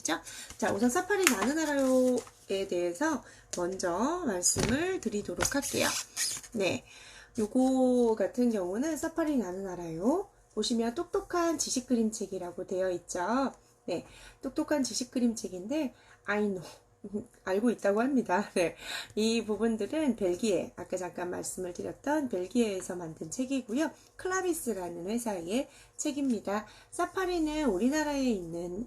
되겠죠. 자, 우선 사파리 나는 알아요에 대해서 먼저 말씀을 드리도록 할게요. 네, 요거 같은 경우는 사파리 나는 알아요. 보시면 똑똑한 지식 그림책이라고 되어 있죠. 네, 똑똑한 지식 그림책인데 I know. 알고 있다고 합니다. 네, 이 부분들은 벨기에, 아까 잠깐 말씀을 드렸던 벨기에에서 만든 책이고요. 클라비스라는 회사의 책입니다. 사파리는 우리나라에 있는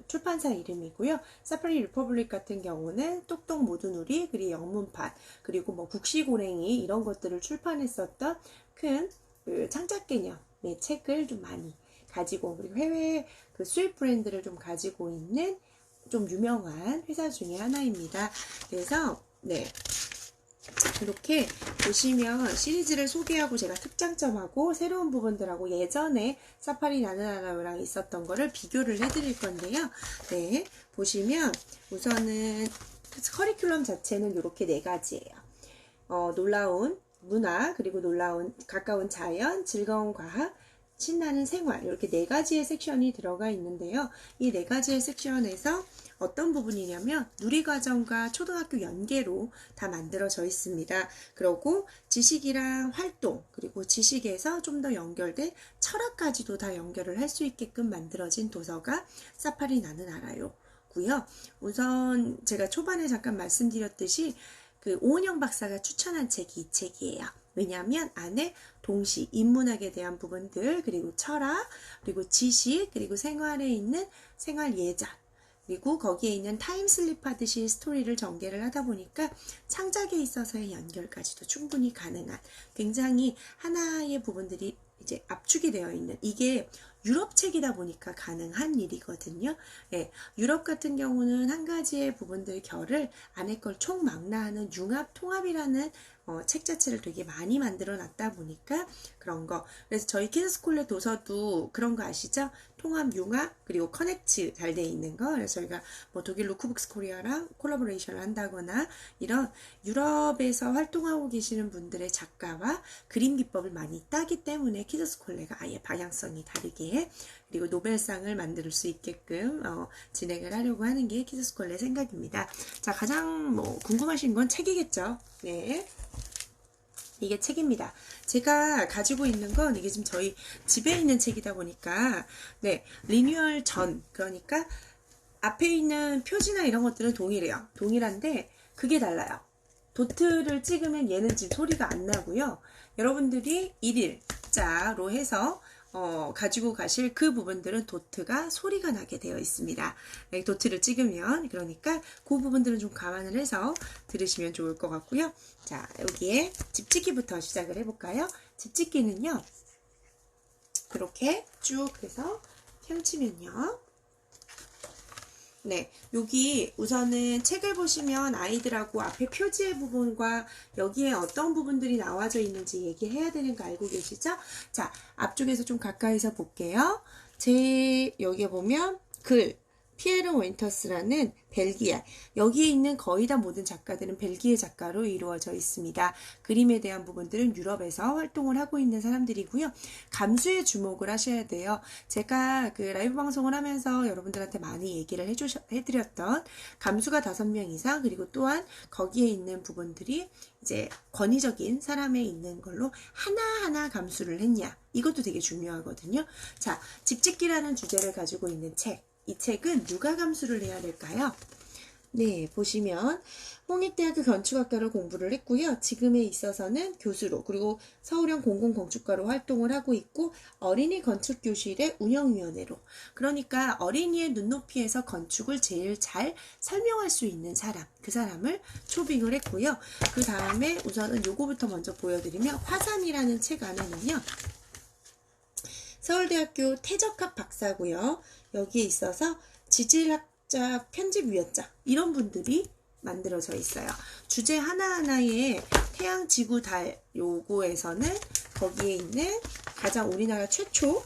출판사 이름이고요. 사파리 리퍼블릭 같은 경우는 똑똑 모두누리, 그리고 영문판, 그리고 뭐 국시고랭이 이런 것들을 출판했었던 큰 창작 개념의 책을 좀 많이 가지고, 그리고 해외 그 수입 브랜드를 좀 가지고 있는 좀 유명한 회사 중에 하나입니다. 그래서 네, 이렇게 보시면 시리즈를 소개하고 제가 특장점하고 새로운 부분들하고 예전에 사파리 나는 알아요랑 있었던 거를 비교를 해드릴 건데요. 네, 보시면 우선은 커리큘럼 자체는 이렇게 4가지예요. 놀라운 문화, 그리고 놀라운 가까운 자연, 즐거운 과학, 신나는 생활, 이렇게 4가지의 섹션이 들어가 있는데요. 이 4가지의 섹션에서 어떤 부분이냐면 누리과정과 초등학교 연계로 다 만들어져 있습니다. 그리고 지식이랑 활동, 그리고 지식에서 좀 더 연결된 철학까지도 다 연결을 할 수 있게끔 만들어진 도서가 사파리 나는 알아요 고요. 우선 제가 초반에 잠깐 말씀드렸듯이 그 오은영 박사가 추천한 책이 이 책이에요. 왜냐하면 안에 동시, 인문학에 대한 부분들, 그리고 철학, 그리고 지식, 그리고 생활에 있는 생활 예전, 그리고 거기에 있는 타임슬립 하듯이 스토리를 전개를 하다 보니까 창작에 있어서의 연결까지도 충분히 가능한 굉장히 하나의 부분들이 이제 압축이 되어 있는, 이게 유럽 책이다 보니까 가능한 일이거든요. 네, 유럽 같은 경우는 한 가지의 부분들 결을 안에 걸 총망라하는 융합, 통합이라는 책 자체를 되게 많이 만들어 놨다 보니까 그런 거. 그래서 저희 키즈스쿨의 도서도 그런 거 아시죠? 통합, 융합, 그리고 커넥트 잘 돼 있는 거. 그래서 저희가 뭐 독일 루크북스 코리아랑 콜라보레이션을 한다거나 이런 유럽에서 활동하고 계시는 분들의 작가와 그림 기법을 많이 따기 때문에 키즈스쿨레가 아예 방향성이 다르게, 그리고 노벨상을 만들 수 있게끔 진행을 하려고 하는 게 키즈스쿨레 생각입니다. 자, 가장 뭐 궁금하신 건 책이겠죠. 네, 이게 책입니다. 제가 가지고 있는 건 이게 지금 저희 집에 있는 책이다 보니까 네, 리뉴얼 전, 그러니까 앞에 있는 표지나 이런 것들은 동일해요. 동일한데 그게 달라요. 도트를 찍으면 얘는 지금 소리가 안 나고요. 여러분들이 1일자로 해서 가지고 가실 그 부분들은 도트가 소리가 나게 되어 있습니다. 네, 도트를 찍으면. 그러니까 그 부분들은 좀 감안을 해서 들으시면 좋을 것 같고요. 자, 여기에 집짓기부터 시작을 해볼까요? 집짓기는요, 이렇게 쭉 해서 펼치면요, 네, 여기 우선은 책을 보시면 아이들하고 앞에 표지의 부분과 여기에 어떤 부분들이 나와져 있는지 얘기해야 되는 거 알고 계시죠? 자, 앞쪽에서 좀 가까이서 볼게요. 여기에 보면 글, 피에르 윈터스라는 벨기에, 여기에 있는 거의 다 모든 작가들은 벨기에 작가로 이루어져 있습니다. 그림에 대한 부분들은 유럽에서 활동을 하고 있는 사람들이고요. 감수에 주목을 하셔야 돼요. 제가 그 라이브 방송을 하면서 여러분들한테 많이 얘기를 해드렸던 감수가 5명 이상, 그리고 또한 거기에 있는 부분들이 이제 권위적인 사람에 있는 걸로 하나하나 감수를 했냐, 이것도 되게 중요하거든요. 자, 집짓기라는 주제를 가지고 있는 책, 이 책은 누가 감수를 해야 될까요? 네, 보시면 홍익대학교 건축학과로 공부를 했고요. 지금에 있어서는 교수로, 그리고 서울형 공공건축가로 활동을 하고 있고, 어린이 건축교실의 운영위원회로, 그러니까 어린이의 눈높이에서 건축을 제일 잘 설명할 수 있는 사람, 그 사람을 초빙을 했고요. 그 다음에 우선은 요거부터 먼저 보여드리면, 화산이라는 책 안에는요, 서울대학교 태적학 박사고요. 여기에 있어서 지질학자, 편집위원장, 이런 분들이 만들어져 있어요. 주제 하나하나에 태양, 지구, 달 요거에서는 거기에 있는 가장 우리나라 최초,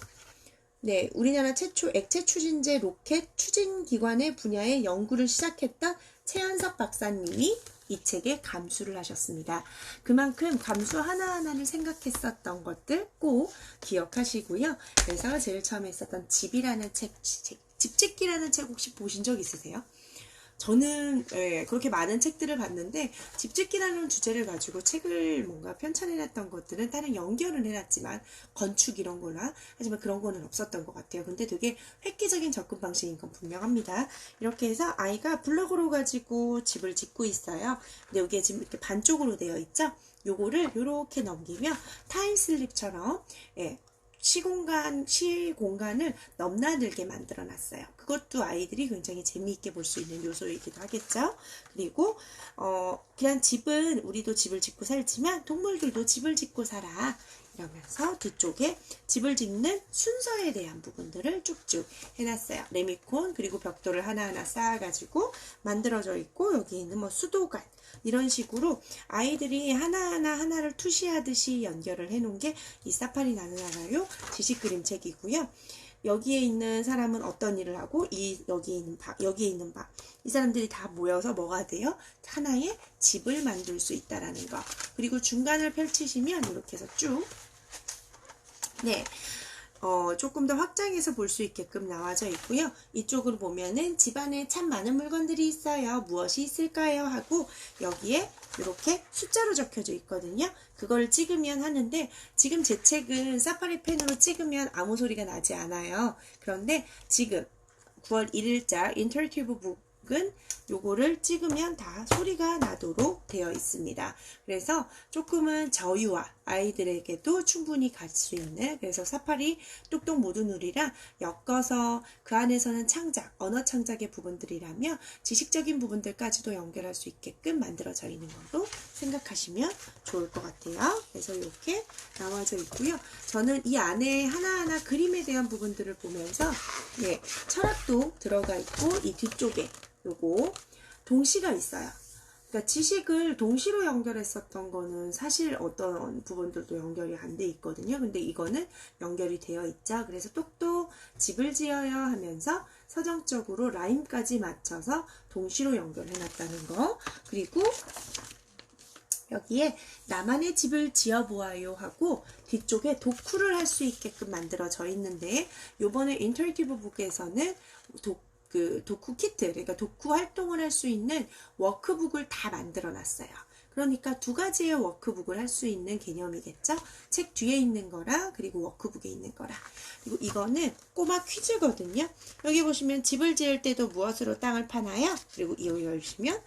네, 우리나라 최초 액체 추진제 로켓 추진기관의 분야의 연구를 시작했던 최한석 박사님이 이 책에 감수를 하셨습니다. 그만큼 감수 하나하나를 생각했었던 것들 꼭 기억하시고요. 그래서 제일 처음에 있었던 집이라는 집짓기라는 책 혹시 보신 적 있으세요? 저는 그렇게 많은 책들을 봤는데 집짓기라는 주제를 가지고 책을 뭔가 편찬해놨던 것들은 다른 연결을 해놨지만 건축 이런 거나 하지만 그런 거는 없었던 것 같아요. 근데 되게 획기적인 접근 방식인 건 분명합니다. 이렇게 해서 아이가 블럭으로 가지고 집을 짓고 있어요. 근데 여기에 지금 이렇게 반쪽으로 되어 있죠? 요거를 요렇게 넘기면 타임슬립처럼 시공간을 넘나들게 만들어 놨어요. 그것도 아이들이 굉장히 재미있게 볼 수 있는 요소이기도 하겠죠. 그리고 그냥 집은 우리도 집을 짓고 살지만 동물들도 집을 짓고 살아. 이러면서 뒤쪽에 집을 짓는 순서에 대한 부분들을 쭉쭉 해놨어요. 레미콘 그리고 벽돌을 하나하나 쌓아가지고 만들어져 있고 여기 있는 뭐 수도관 이런 식으로 아이들이 하나를 투시하듯이 연결을 해놓은 게 이 사파리 나는 나라요 지식 그림책이고요. 여기에 있는 사람은 어떤 일을 하고 여기에 있는 방 이 사람들이 다 모여서 뭐가 돼요? 하나의 집을 만들 수 있다라는 거. 그리고 중간을 펼치시면 이렇게 해서 쭉 조금 더 확장해서 볼 수 있게끔 나와져 있고요. 이쪽으로 보면은 집안에 참 많은 물건들이 있어요. 무엇이 있을까요? 하고 여기에 이렇게 숫자로 적혀져 있거든요. 그걸 찍으면 하는데 지금 제 책은 사파리 펜으로 찍으면 아무 소리가 나지 않아요. 그런데 지금 9월 1일자 인터랙티브 북은 요거를 찍으면 다 소리가 나도록 되어 있습니다. 그래서 조금은 저유와 아이들에게도 충분히 갈 수 있는, 그래서 사파리 뚝뚝 모두 누리랑 엮어서 그 안에서는 창작, 언어 창작의 부분들이라며 지식적인 부분들까지도 연결할 수 있게끔 만들어져 있는 걸로 생각하시면 좋을 것 같아요. 그래서 이렇게 나와져 있고요. 저는 이 안에 하나하나 그림에 대한 부분들을 보면서 철학도 들어가 있고 이 뒤쪽에 요거 동시가 있어요. 그러니까 지식을 동시로 연결했었던 거는 사실 어떤 부분들도 연결이 안 돼 있거든요. 근데 이거는 연결이 되어 있죠. 그래서 똑똑 집을 지어요 하면서 서정적으로 라임까지 맞춰서 동시로 연결해 놨다는 거. 그리고 여기에 나만의 집을 지어보아요 하고 뒤쪽에 도쿠를 할 수 있게끔 만들어져 있는데 요번에 인터랙티브 북에서는 도쿠 키트, 그러니까 도쿠 활동을 할 수 있는 워크북을 다 만들어 놨어요. 그러니까 두 가지의 워크북을 할 수 있는 개념이겠죠? 책 뒤에 있는 거랑 그리고 워크북에 있는 거랑. 그리고 이거는 꼬마 퀴즈거든요. 여기 보시면 집을 지을 때도 무엇으로 땅을 파나요? 그리고 이거 열시면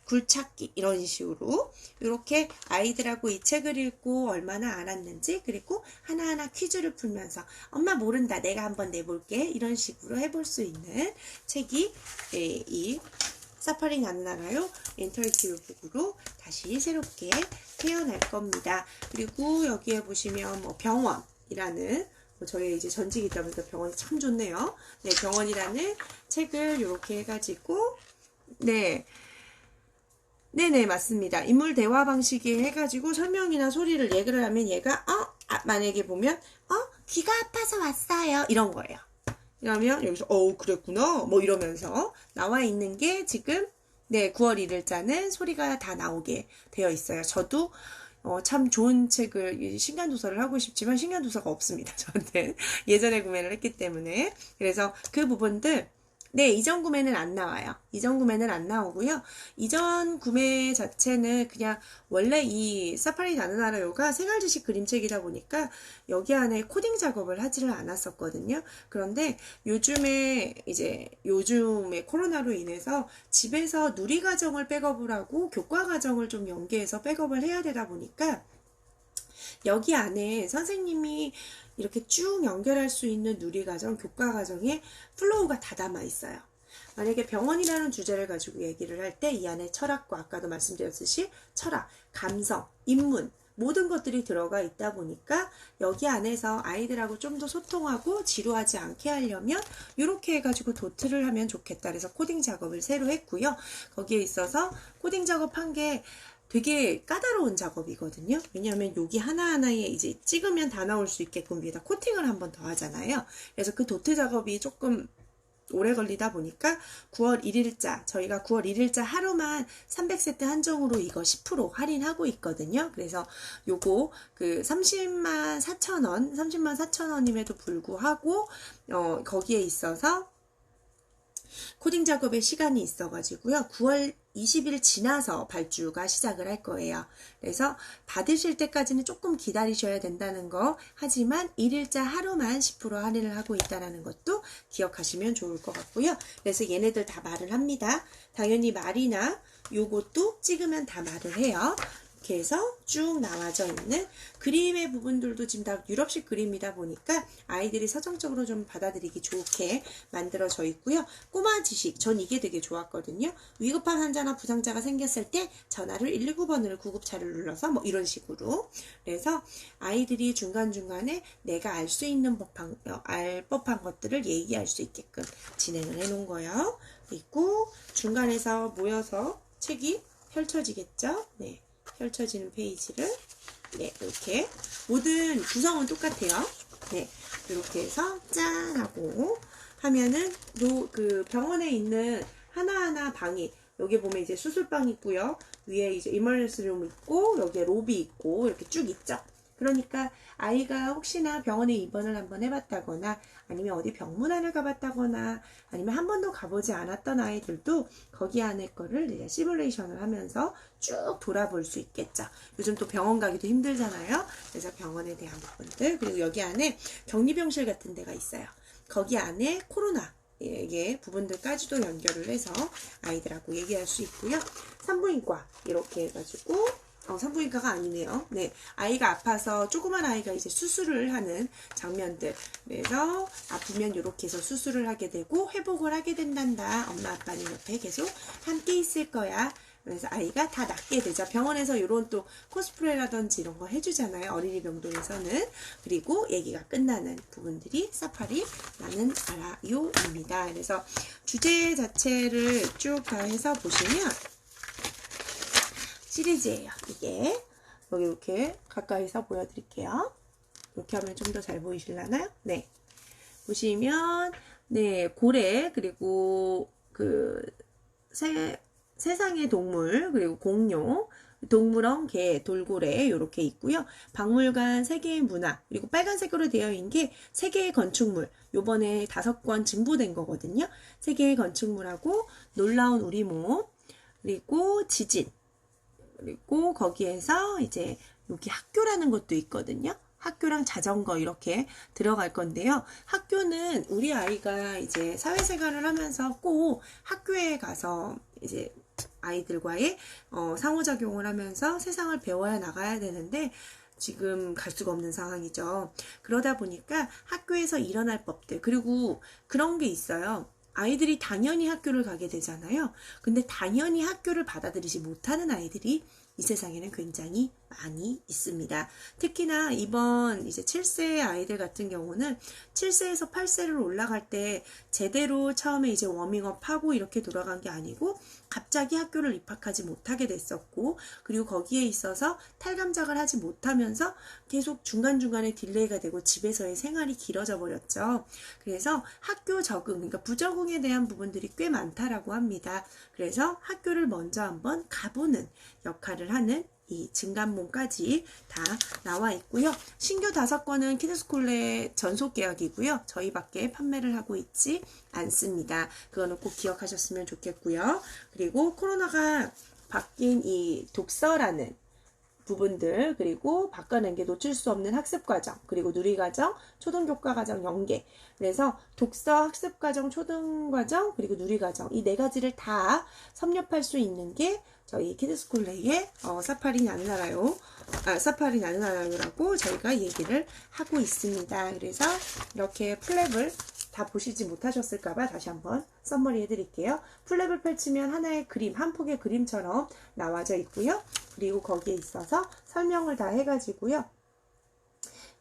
굴착기 이런 식으로 이렇게 아이들하고 이 책을 읽고 얼마나 알았는지 그리고 하나하나 퀴즈를 풀면서 엄마 모른다 내가 한번 내볼게 이런 식으로 해볼 수 있는 책이 이 사파리 나는 나라요 인터랙티브 북으로 다시 새롭게 태어날 겁니다. 그리고 여기에 보시면 뭐 병원이라는 저희 이제 전직이다 보니까 병원이 참 좋네요. 네, 병원이라는 책을 이렇게 해가지고 네네 맞습니다. 인물 대화 방식이 해가지고 설명이나 소리를 얘기를 하면 얘가 만약에 보면 귀가 아파서 왔어요 이런 거예요. 이러면 여기서 그랬구나 뭐 이러면서 나와 있는 게 지금 9월 1일자는 소리가 다 나오게 되어 있어요. 저도 참 좋은 책을 신간도서를 하고 싶지만 신간도서가 없습니다. 저한테 예전에 구매를 했기 때문에. 그래서 그 부분들 이전 구매는 안 나와요. 이전 구매는 안 나오고요. 이전 구매 자체는 그냥 원래 이 사파리 나는 나라요가 생활지식 그림책이다 보니까 여기 안에 코딩 작업을 하지를 않았었거든요. 그런데 요즘에 코로나로 인해서 집에서 누리과정을 백업을 하고 교과과정을 좀 연계해서 백업을 해야 되다 보니까 여기 안에 선생님이 이렇게 쭉 연결할 수 있는 누리과정, 교과과정에 플로우가 다 담아 있어요. 만약에 병원이라는 주제를 가지고 얘기를 할 때 이 안에 철학과 아까도 말씀드렸듯이 철학, 감성, 인문 모든 것들이 들어가 있다 보니까 여기 안에서 아이들하고 좀 더 소통하고 지루하지 않게 하려면 이렇게 해가지고 도트를 하면 좋겠다. 그래서 코딩 작업을 새로 했고요. 거기에 있어서 코딩 작업한 게 되게 까다로운 작업이거든요. 왜냐하면 여기 하나하나에 이제 찍으면 다 나올 수 있게끔 위에다 코팅을 한 번 더 하잖아요. 그래서 그 도트 작업이 조금 오래 걸리다 보니까 9월 1일자 저희가 9월 1일자 하루만 300세트 한정으로 이거 10% 할인하고 있거든요. 그래서 요거 30만 4천 원임에도 불구하고 거기에 있어서 코딩 작업에 시간이 있어가지고요. 9월 20일 지나서 발주가 시작을 할 거예요. 그래서 받으실 때까지는 조금 기다리셔야 된다는 거, 하지만 1일자 하루만 10% 할인을 하고 있다는 것도 기억하시면 좋을 것 같고요. 그래서 얘네들 다 말을 합니다. 당연히 말이나 요것도 찍으면 다 말을 해요. 이렇게 해서 쭉 나와져 있는 그림의 부분들도 지금 다 유럽식 그림이다 보니까 아이들이 서정적으로 좀 받아들이기 좋게 만들어져 있고요. 꼬마 지식, 전 이게 되게 좋았거든요. 위급한 환자나 부상자가 생겼을 때 전화를 119번을 구급차를 눌러서 뭐 이런 식으로. 그래서 아이들이 중간중간에 내가 알 수 있는 알 법한 것들을 얘기할 수 있게끔 진행을 해 놓은 거예요. 그리고 중간에서 모여서 책이 펼쳐지겠죠. 네. 펼쳐지는 페이지를 이렇게 모든 구성은 똑같아요. 네, 이렇게 해서 짠 하고 하면은 그 병원에 있는 하나하나 방이 여기 보면 이제 수술방 있고요. 위에 이제 이머전시 룸 있고 여기에 로비 있고 이렇게 쭉 있죠. 그러니까 아이가 혹시나 병원에 입원을 한번 해봤다거나 아니면 어디 병문안을 가봤다거나 아니면 한 번도 가보지 않았던 아이들도 거기 안에 거를 이제 시뮬레이션을 하면서 쭉 돌아볼 수 있겠죠. 요즘 또 병원 가기도 힘들잖아요. 그래서 병원에 대한 부분들, 그리고 여기 안에 격리병실 같은 데가 있어요. 거기 안에 코로나 부분들까지도 연결을 해서 아이들하고 얘기할 수 있고요. 산부인과 이렇게 해가지고 산부인과가 아니네요. 네, 아이가 아파서 조그만 아이가 이제 수술을 하는 장면들. 그래서 아프면 이렇게 해서 수술을 하게 되고 회복을 하게 된단다. 엄마 아빠는 옆에 계속 함께 있을 거야. 그래서 아이가 다 낫게 되죠. 병원에서 이런 또 코스프레라든지 이런 거 해주잖아요. 어린이 병동에서는. 그리고 얘기가 끝나는 부분들이 사파리 나는 알아요입니다. 그래서 주제 자체를 쭉 다 해서 보시면 시리즈예요. 이게 여기 이렇게 가까이서 보여드릴게요. 이렇게 하면 좀 더 잘 보이실라나요? 네, 보시면 네, 고래, 그리고 그 세상의 동물, 그리고 공룡, 동물원, 개, 돌고래 이렇게 있고요. 박물관, 세계의 문화, 그리고 빨간색으로 되어 있는 게 세계의 건축물. 요번에 5권 증보된 거거든요. 세계의 건축물하고 놀라운 우리 몸, 그리고 지진, 그리고 거기에서 이제 여기 학교라는 것도 있거든요. 학교랑 자전거 이렇게 들어갈 건데요. 학교는 우리 아이가 이제 사회생활을 하면서 꼭 학교에 가서 이제 아이들과의 상호작용을 하면서 세상을 배워야 나가야 되는데 지금 갈 수가 없는 상황이죠. 그러다 보니까 학교에서 일어날 법들, 그리고 그런 게 있어요. 아이들이 당연히 학교를 가게 되잖아요. 근데 당연히 학교를 받아들이지 못하는 아이들이 이 세상에는 굉장히 많이 있습니다. 특히나 이번 이제 7세 아이들 같은 경우는 7세에서 8세를 올라갈 때 제대로 처음에 이제 워밍업 하고 이렇게 돌아간 게 아니고 갑자기 학교를 입학하지 못하게 됐었고, 그리고 거기에 있어서 탈감작을 하지 못하면서 계속 중간중간에 딜레이가 되고 집에서의 생활이 길어져 버렸죠. 그래서 학교 적응, 그러니까 부적응에 대한 부분들이 꽤 많다라고 합니다. 그래서 학교를 먼저 한번 가보는 역할을 하는 이 증간몽까지 다 나와 있고요. 신규 5권은 키드스콜레 전속 계약이고요. 저희밖에 판매를 하고 있지 않습니다. 그거는 꼭 기억하셨으면 좋겠고요. 그리고 코로나가 바뀐 이 독서라는 부분들, 그리고 바꿔낸 게 놓칠 수 없는 학습과정, 그리고 누리과정, 초등교과과정 연계. 그래서 독서, 학습과정, 초등과정, 그리고 누리과정, 이 4가지를 다 섭렵할 수 있는 게 저희 키드스콜레이의 사파리 나는 알아요. 사파리 나는 알아요라고 저희가 얘기를 하고 있습니다. 그래서 이렇게 플랩을 다 보시지 못하셨을까봐 다시 한번 썸머리 해드릴게요. 플랩을 펼치면 하나의 그림, 한 폭의 그림처럼 나와져 있고요. 그리고 거기에 있어서 설명을 다 해가지고요.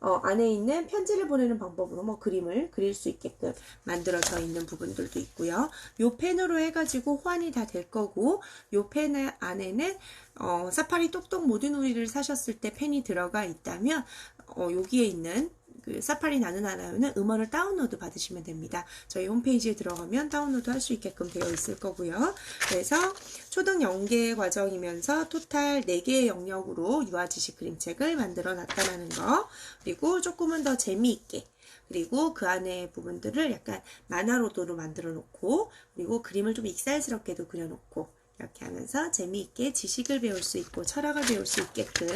안에 있는 편지를 보내는 방법으로 뭐 그림을 그릴 수 있게끔 만들어져 있는 부분들도 있고요. 요 펜으로 해가지고 호환이 다 될 거고, 요 펜 안에는 사파리 똑똑 모든 우리를 사셨을 때 펜이 들어가 있다면 여기에 있는 그 사파리 나는 알아요는 음원을 다운로드 받으시면 됩니다. 저희 홈페이지에 들어가면 다운로드 할 수 있게끔 되어 있을 거고요. 그래서 초등 연계 과정이면서 토탈 4개의 영역으로 유아지식 그림책을 만들어 놨다는 거, 그리고 조금은 더 재미있게, 그리고 그 안에 부분들을 약간 만화로도로 만들어 놓고, 그리고 그림을 좀 익살스럽게도 그려놓고, 이렇게 하면서 재미있게 지식을 배울 수 있고 철학을 배울 수 있게끔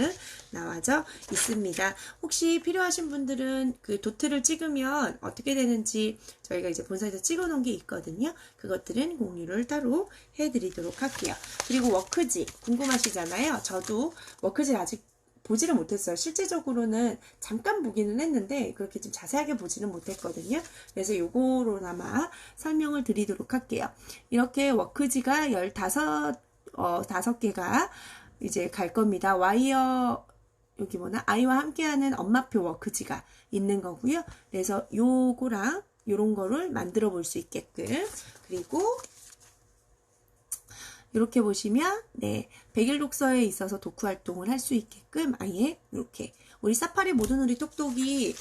나와져 있습니다. 혹시 필요하신 분들은 그 도트를 찍으면 어떻게 되는지 저희가 이제 본사에서 찍어 놓은 게 있거든요. 그것들은 공유를 따로 해드리도록 할게요. 그리고 워크지 궁금하시잖아요. 저도 워크지 아직 보지를 못했어요. 실제적으로는 잠깐 보기는 했는데 그렇게 좀 자세하게 보지는 못했거든요. 그래서 요거로나마 설명을 드리도록 할게요. 이렇게 워크지가 15개가 이제 갈 겁니다. 와이어 여기 뭐나 아이와 함께하는 엄마표 워크지가 있는 거고요. 그래서 요거랑 요런 거를 만들어 볼 수 있게끔, 그리고 이렇게 보시면 네, 100일 독서에 있어서 독후 활동을 할 수 있게끔 아예 이렇게 우리 사파리 모든 우리 똑똑이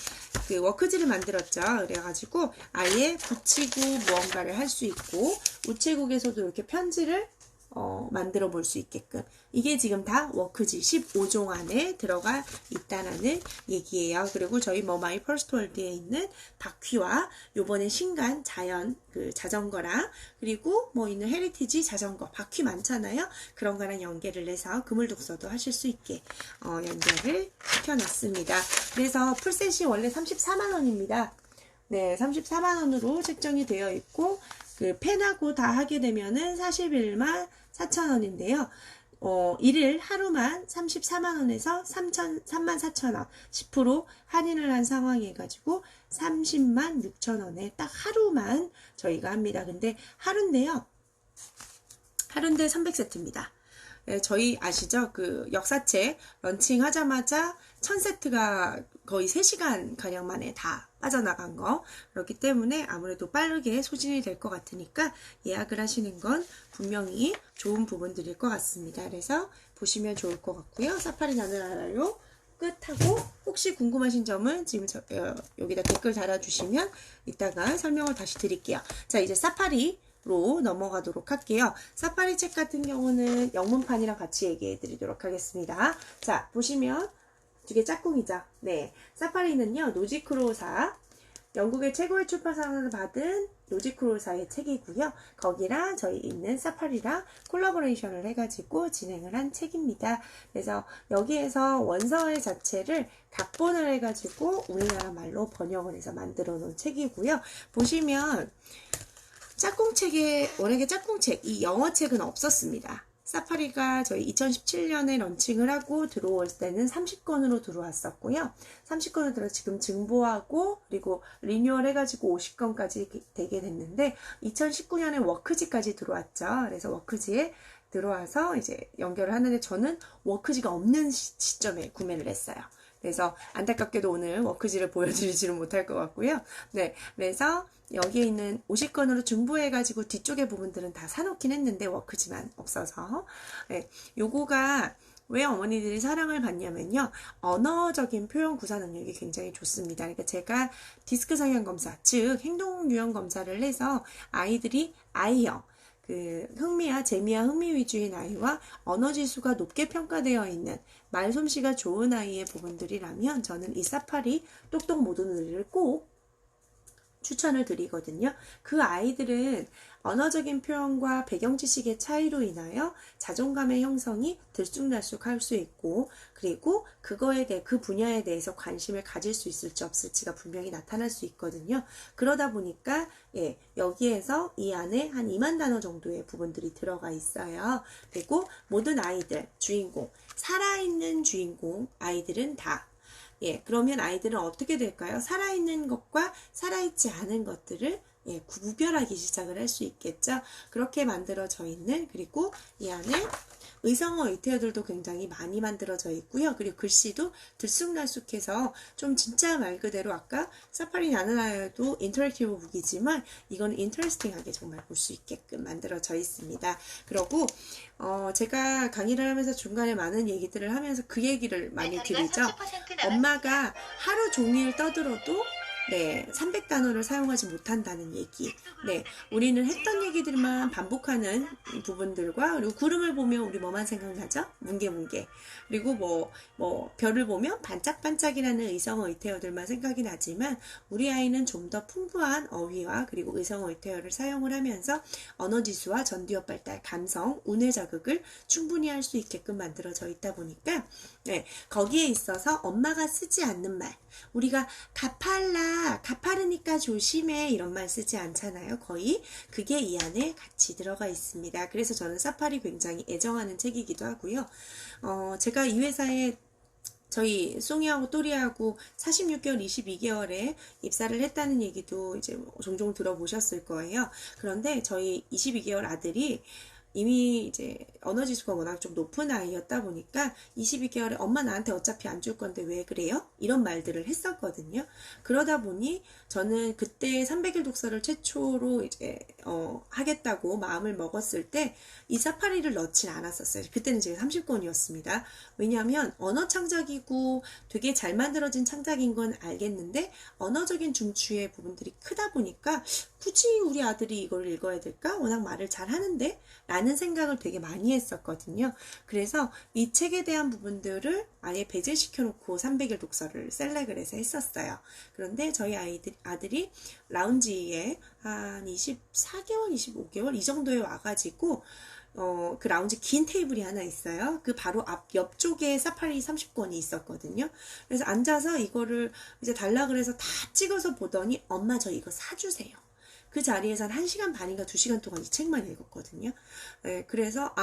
그 워크지를 만들었죠. 그래가지고 아예 붙이고 무언가를 할 수 있고, 우체국에서도 이렇게 편지를 만들어 볼 수 있게끔, 이게 지금 다 워크지 15종 안에 들어가 있다라는 얘기예요. 그리고 저희 마이 퍼스트 월드에 있는 바퀴와 요번에 신간 자연 그 자전거랑, 그리고 있는 헤리티지 자전거 바퀴 많잖아요. 그런 거랑 연계를 해서 그물 독서도 하실 수 있게 연결을 시켜놨습니다. 그래서 풀셋이 원래 34만 원입니다. 네, 34만 원으로 책정이 되어 있고, 그 펜하고 다 하게 되면은 41만 4천 원인데요. 1일 하루만 34만 원에서 3만 4천 원 10% 할인을 한 상황이어가지고 30만 6천 원에 딱 하루만 저희가 합니다. 근데 하루인데요. 하루인데 300세트입니다. 네, 저희 아시죠? 그 역사책 런칭 하자마자 1000세트가 거의 3시간 가량 만에 다 빠져나간 거. 그렇기 때문에 아무래도 빠르게 소진이 될 것 같으니까 예약을 하시는 건 분명히 좋은 부분들일 것 같습니다. 그래서 보시면 좋을 것 같고요. 사파리 나는 알아요 끝하고, 혹시 궁금하신 점은 지금 여기다 댓글 달아주시면 이따가 설명을 다시 드릴게요. 자, 이제 사파리로 넘어가도록 할게요. 사파리 책 같은 경우는 영문판이랑 같이 얘기해 드리도록 하겠습니다. 자, 보시면 되게 짝꿍이죠. 네, 사파리는요, 노지크로사, 영국의 최고의 출판상을 받은 노지크로사의 책이고요. 거기랑 저희 있는 사파리랑 콜라보레이션을 해가지고 진행을 한 책입니다. 그래서 여기에서 원서의 자체를 각본을 해가지고 우리나라 말로 번역을 해서 만들어 놓은 책이고요. 보시면 짝꿍책에, 워낙에 짝꿍책, 이 영어책은 없었습니다. 사파리가 저희 2017년에 런칭을 하고 들어올 때는 30권으로 들어왔었고요. 30권으로 들어서 지금 증보하고 그리고 리뉴얼 해가지고 50권까지 되게 됐는데, 2019년에 워크지까지 들어왔죠. 그래서 워크지에 들어와서 이제 연결을 하는데, 저는 워크지가 없는 시점에 구매를 했어요. 그래서 안타깝게도 오늘 워크지를 보여드리지는 못할 것 같고요. 네, 그래서 여기에 있는 50권으로 중부해가지고 뒤쪽의 부분들은 다 사놓긴 했는데 워크지만 없어서, 네, 요거가 왜 어머니들이 사랑을 받냐면요, 언어적인 표현 구사 능력이 굉장히 좋습니다. 그러니까 제가 디스크 성향 검사, 즉 행동 유형 검사를 해서 아이들이 I형, 그 흥미와 재미와 흥미 위주인 아이와 언어 지수가 높게 평가되어 있는 말솜씨가 좋은 아이의 부분들이라면 저는 이 사파리 똑똑 모든 의리를 꼭 추천을 드리거든요. 그 아이들은 언어적인 표현과 배경 지식의 차이로 인하여 자존감의 형성이 들쑥날쑥할 수 있고, 그리고 그거에 대해 그 분야에 대해서 관심을 가질 수 있을지 없을지가 분명히 나타날 수 있거든요. 그러다 보니까 여기에서 이 안에 한 2만 단어 정도의 부분들이 들어가 있어요. 그리고 모든 아이들, 주인공, 살아있는 주인공 아이들은 다, 그러면 아이들은 어떻게 될까요? 살아있는 것과 살아있지 않은 것들을 구별하기 시작을 할 수 있겠죠. 그렇게 만들어져 있는, 그리고 이 안에 의성어 의태어들도 굉장히 많이 만들어져 있고요. 그리고 글씨도 들쑥날쑥해서 좀 진짜 말 그대로 아까 사파리 나는 아이도 인터랙티브 북이지만 이건 인터레스팅하게 정말 볼 수 있게끔 만들어져 있습니다. 그리고 제가 강의를 하면서 중간에 많은 얘기들을 하면서 그 얘기를 많이 드리죠. 엄마가 하루 종일 떠들어도 네, 300단어를 사용하지 못한다는 얘기. 네, 우리는 했던 얘기들만 반복하는 부분들과, 그리고 구름을 보면 우리 뭐만 생각나죠? 뭉게뭉게. 그리고 별을 보면 반짝반짝이라는 의성어 의태어들만 생각이 나지만, 우리 아이는 좀 더 풍부한 어휘와 그리고 의성어 의태어를 사용을 하면서 언어지수와 전두엽 발달, 감성, 운의 자극을 충분히 할 수 있게끔 만들어져 있다 보니까, 네, 거기에 있어서 엄마가 쓰지 않는 말, 우리가 가파르니까 조심해 이런 말 쓰지 않잖아요. 거의 그게 이 안에 같이 들어가 있습니다. 그래서 저는 사파리 굉장히 애정하는 책이기도 하고요. 제가 이 회사에 저희 송이하고 또리하고 46개월, 22개월에 입사를 했다는 얘기도 이제 종종 들어보셨을 거예요. 그런데 저희 22개월 아들이 이미 이제 언어지수가 워낙 좀 높은 아이였다 보니까 22개월에 엄마 나한테 어차피 안 줄 건데 왜 그래요? 이런 말들을 했었거든요. 그러다 보니 저는 그때 300일 독서를 최초로 이제 하겠다고 마음을 먹었을 때 이 사파리를 넣진 않았었어요. 그때는 제가 30권이었습니다. 왜냐하면 언어 창작이고 되게 잘 만들어진 창작인 건 알겠는데 언어적인 중추의 부분들이 크다 보니까 굳이 우리 아들이 이걸 읽어야 될까? 워낙 말을 잘 하는데? 라는 생각을 되게 많이 했었거든요. 그래서 이 책에 대한 부분들을 아예 배제시켜 놓고 300일 독서를 셀렉을 해서 했었어요. 그런데 저희 아들이 라운지에 한 24개월, 25개월 이 정도에 와가지고 그 라운지 긴 테이블이 하나 있어요. 그 바로 옆쪽에 사파리 30권이 있었거든요. 그래서 앉아서 이거를 이제 달라 그래서 다 찍어서 보더니 엄마 저 이거 사주세요. 그 자리에서 한 1시간 반인가 2시간 동안 이 책만 읽었거든요. 네, 그래서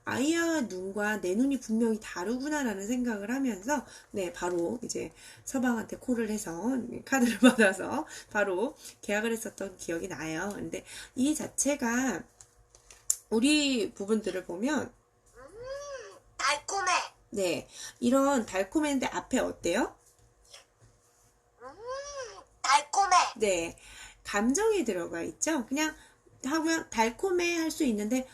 아이의 눈과 내 눈이 분명히 다르구나라는 생각을 하면서 네, 바로 이제 서방한테 콜을 해서 카드를 받아서 바로 계약을 했었던 기억이 나요. 근데 이 자체가 우리 부분들을 보면 달콤해. 네, 이런 달콤했는데 앞에 어때요? 달콤해. 네, 감정이 들어가 있죠. 그냥 하면 달콤해 할 수 있는데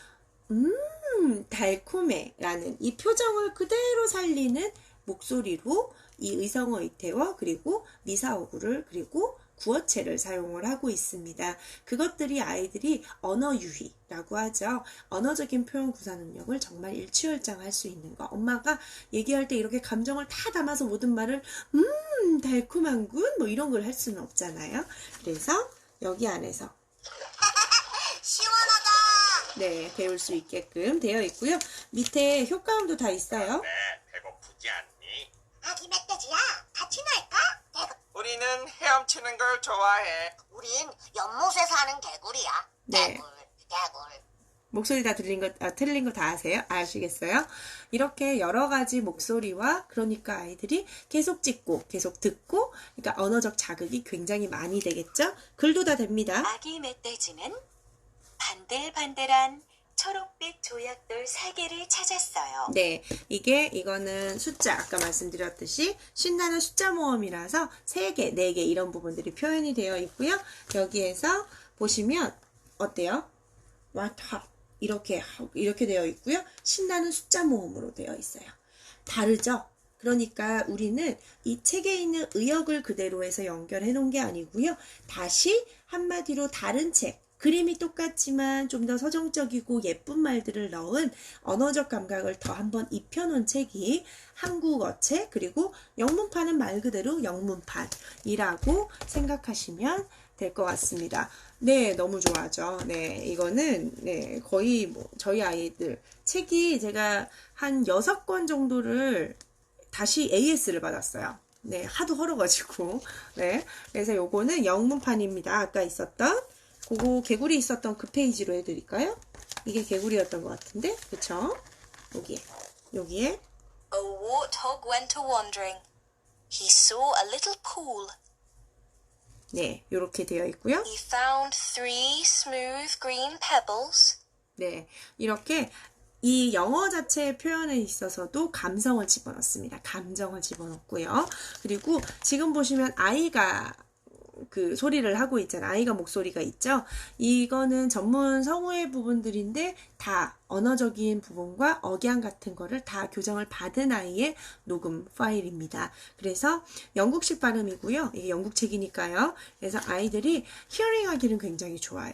달콤해 라는 이 표정을 그대로 살리는 목소리로 이 의성어 의태어 그리고 미사어구를 그리고 구어체를 사용을 하고 있습니다. 그것들이 아이들이 언어 유희라고 하죠. 언어적인 표현 구사 능력을 정말 일취월장할 수 있는 거. 엄마가 얘기할 때 이렇게 감정을 다 담아서 모든 말을 달콤한군 뭐 이런 걸 할 수는 없잖아요. 그래서 여기 안에서 시원하다. 네, 배울 수 있게끔 되어 있고요. 밑에 효과음도 다 있어요. 네, 배고프지 않니? 아기 멧돼지야, 같이 놀까? 우리는 헤엄치는 걸 좋아해. 우린 연못에 사는 개구리야. 네. 개굴. 목소리 다 틀린 거 다 아세요? 아시겠어요? 이렇게 여러 가지 목소리와 그러니까 아이들이 계속 찍고 계속 듣고 그러니까 언어적 자극이 굉장히 많이 되겠죠? 글도 다 됩니다. 아기 멧돼지는 반들반들한 초록빛 조약돌 3개를 찾았어요. 네, 이거는 숫자, 아까 말씀드렸듯이 신나는 숫자 모음이라서 3개, 4개 이런 부분들이 표현이 되어 있고요. 여기에서 보시면 어때요? 이렇게 되어 있고요. 신나는 숫자 모음으로 되어 있어요. 다르죠? 그러니까 우리는 이 책에 있는 의역을 그대로 해서 연결해 놓은 게 아니고요. 다시 한마디로 다른 책, 그림이 똑같지만 좀 더 서정적이고 예쁜 말들을 넣은 언어적 감각을 더 한번 입혀놓은 책이 한국어 책, 그리고 영문판은 말 그대로 영문판이라고 생각하시면 될 것 같습니다. 네, 너무 좋아하죠. 네, 이거는 네, 거의 저희 아이들 책이 제가 한 6권 정도를 다시 AS를 받았어요. 네, 하도 헐어가지고. 네, 그래서 요거는 영문판입니다. 아까 있었던 그거 개구리 있었던 그 페이지로 해드릴까요? 이게 개구리였던 것 같은데, 그쵸? 여기에 A warthog went a wandering. He saw a little pool. 네, 요렇게 되어 있고요. He found 3 smooth green pebbles. 네, 이렇게 이 영어 자체의 표현에 있어서도 감성을 집어넣습니다. 감정을 집어넣고요. 그리고 지금 보시면 아이가 그 소리를 하고 있잖아. 아이가 목소리가 있죠. 이거는 전문 성우의 부분들인데 다 언어적인 부분과 억양 같은 거를 다 교정을 받은 아이의 녹음 파일입니다. 그래서 영국식 발음이고요. 이게 영국 책이니까요. 그래서 아이들이 히어링 하기는 굉장히 좋아요.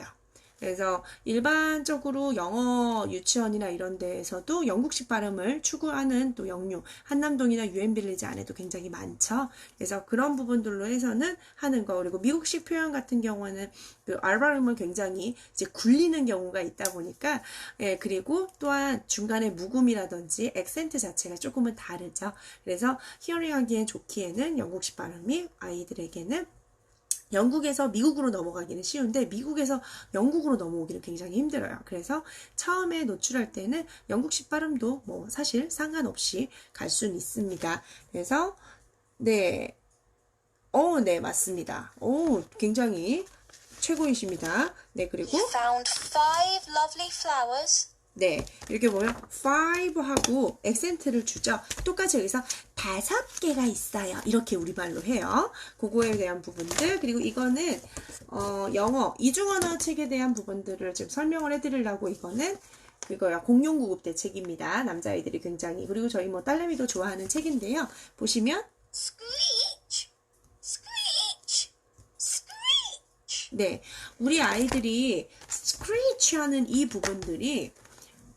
그래서 일반적으로 영어 유치원이나 이런 데에서도 영국식 발음을 추구하는 또 영유, 한남동이나 유엔빌리지 안에도 굉장히 많죠. 그래서 그런 부분들로 해서는 하는 거. 그리고 미국식 표현 같은 경우는 그 R 발음을 굉장히 이제 굴리는 경우가 있다 보니까, 예, 그리고 또한 중간에 묵음이라든지 액센트 자체가 조금은 다르죠. 그래서 히어링 하기에 좋기에는 영국식 발음이 아이들에게는 영국에서 미국으로 넘어가기는 쉬운데 미국에서 영국으로 넘어오기는 굉장히 힘들어요. 그래서 처음에 노출할 때는 영국식 발음도 뭐 사실 상관없이 갈 수는 있습니다. 그래서 네, 네, 맞습니다. 굉장히 최고이십니다. 네, 그리고 He found 5 lovely flowers. 네, 이렇게 보면 5하고 액센트를 주죠. 똑같이 여기서 5개가 있어요. 이렇게 우리말로 해요. 그거에 대한 부분들. 그리고 이거는 영어 이중언어 책에 대한 부분들을 지금 설명을 해드리려고 이거는 그거야 공룡구급대 책입니다. 남자아이들이 굉장히. 그리고 저희 뭐 딸내미도 좋아하는 책인데요. 보시면 Screech, screech, screech. 네, 우리 아이들이 screech 하는 이 부분들이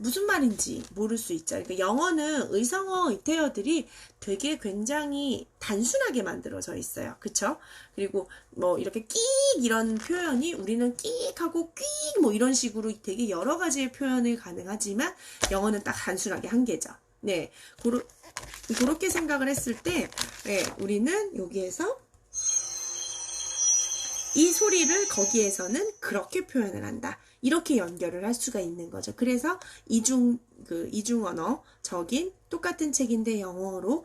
무슨 말인지 모를 수 있죠. 그러니까 영어는 의성어 이태어들이 되게 굉장히 단순하게 만들어져 있어요. 그쵸? 그리고 뭐 이렇게 끽 이런 표현이 우리는 끽하고 끽 뭐 이런 식으로 되게 여러 가지의 표현이 가능하지만 영어는 딱 단순하게 한 개죠. 네, 그렇게 생각을 했을 때 네, 우리는 여기에서 이 소리를 거기에서는 그렇게 표현을 한다. 이렇게 연결을 할 수가 있는 거죠. 그래서 이중언어적인 똑같은 책인데 영어로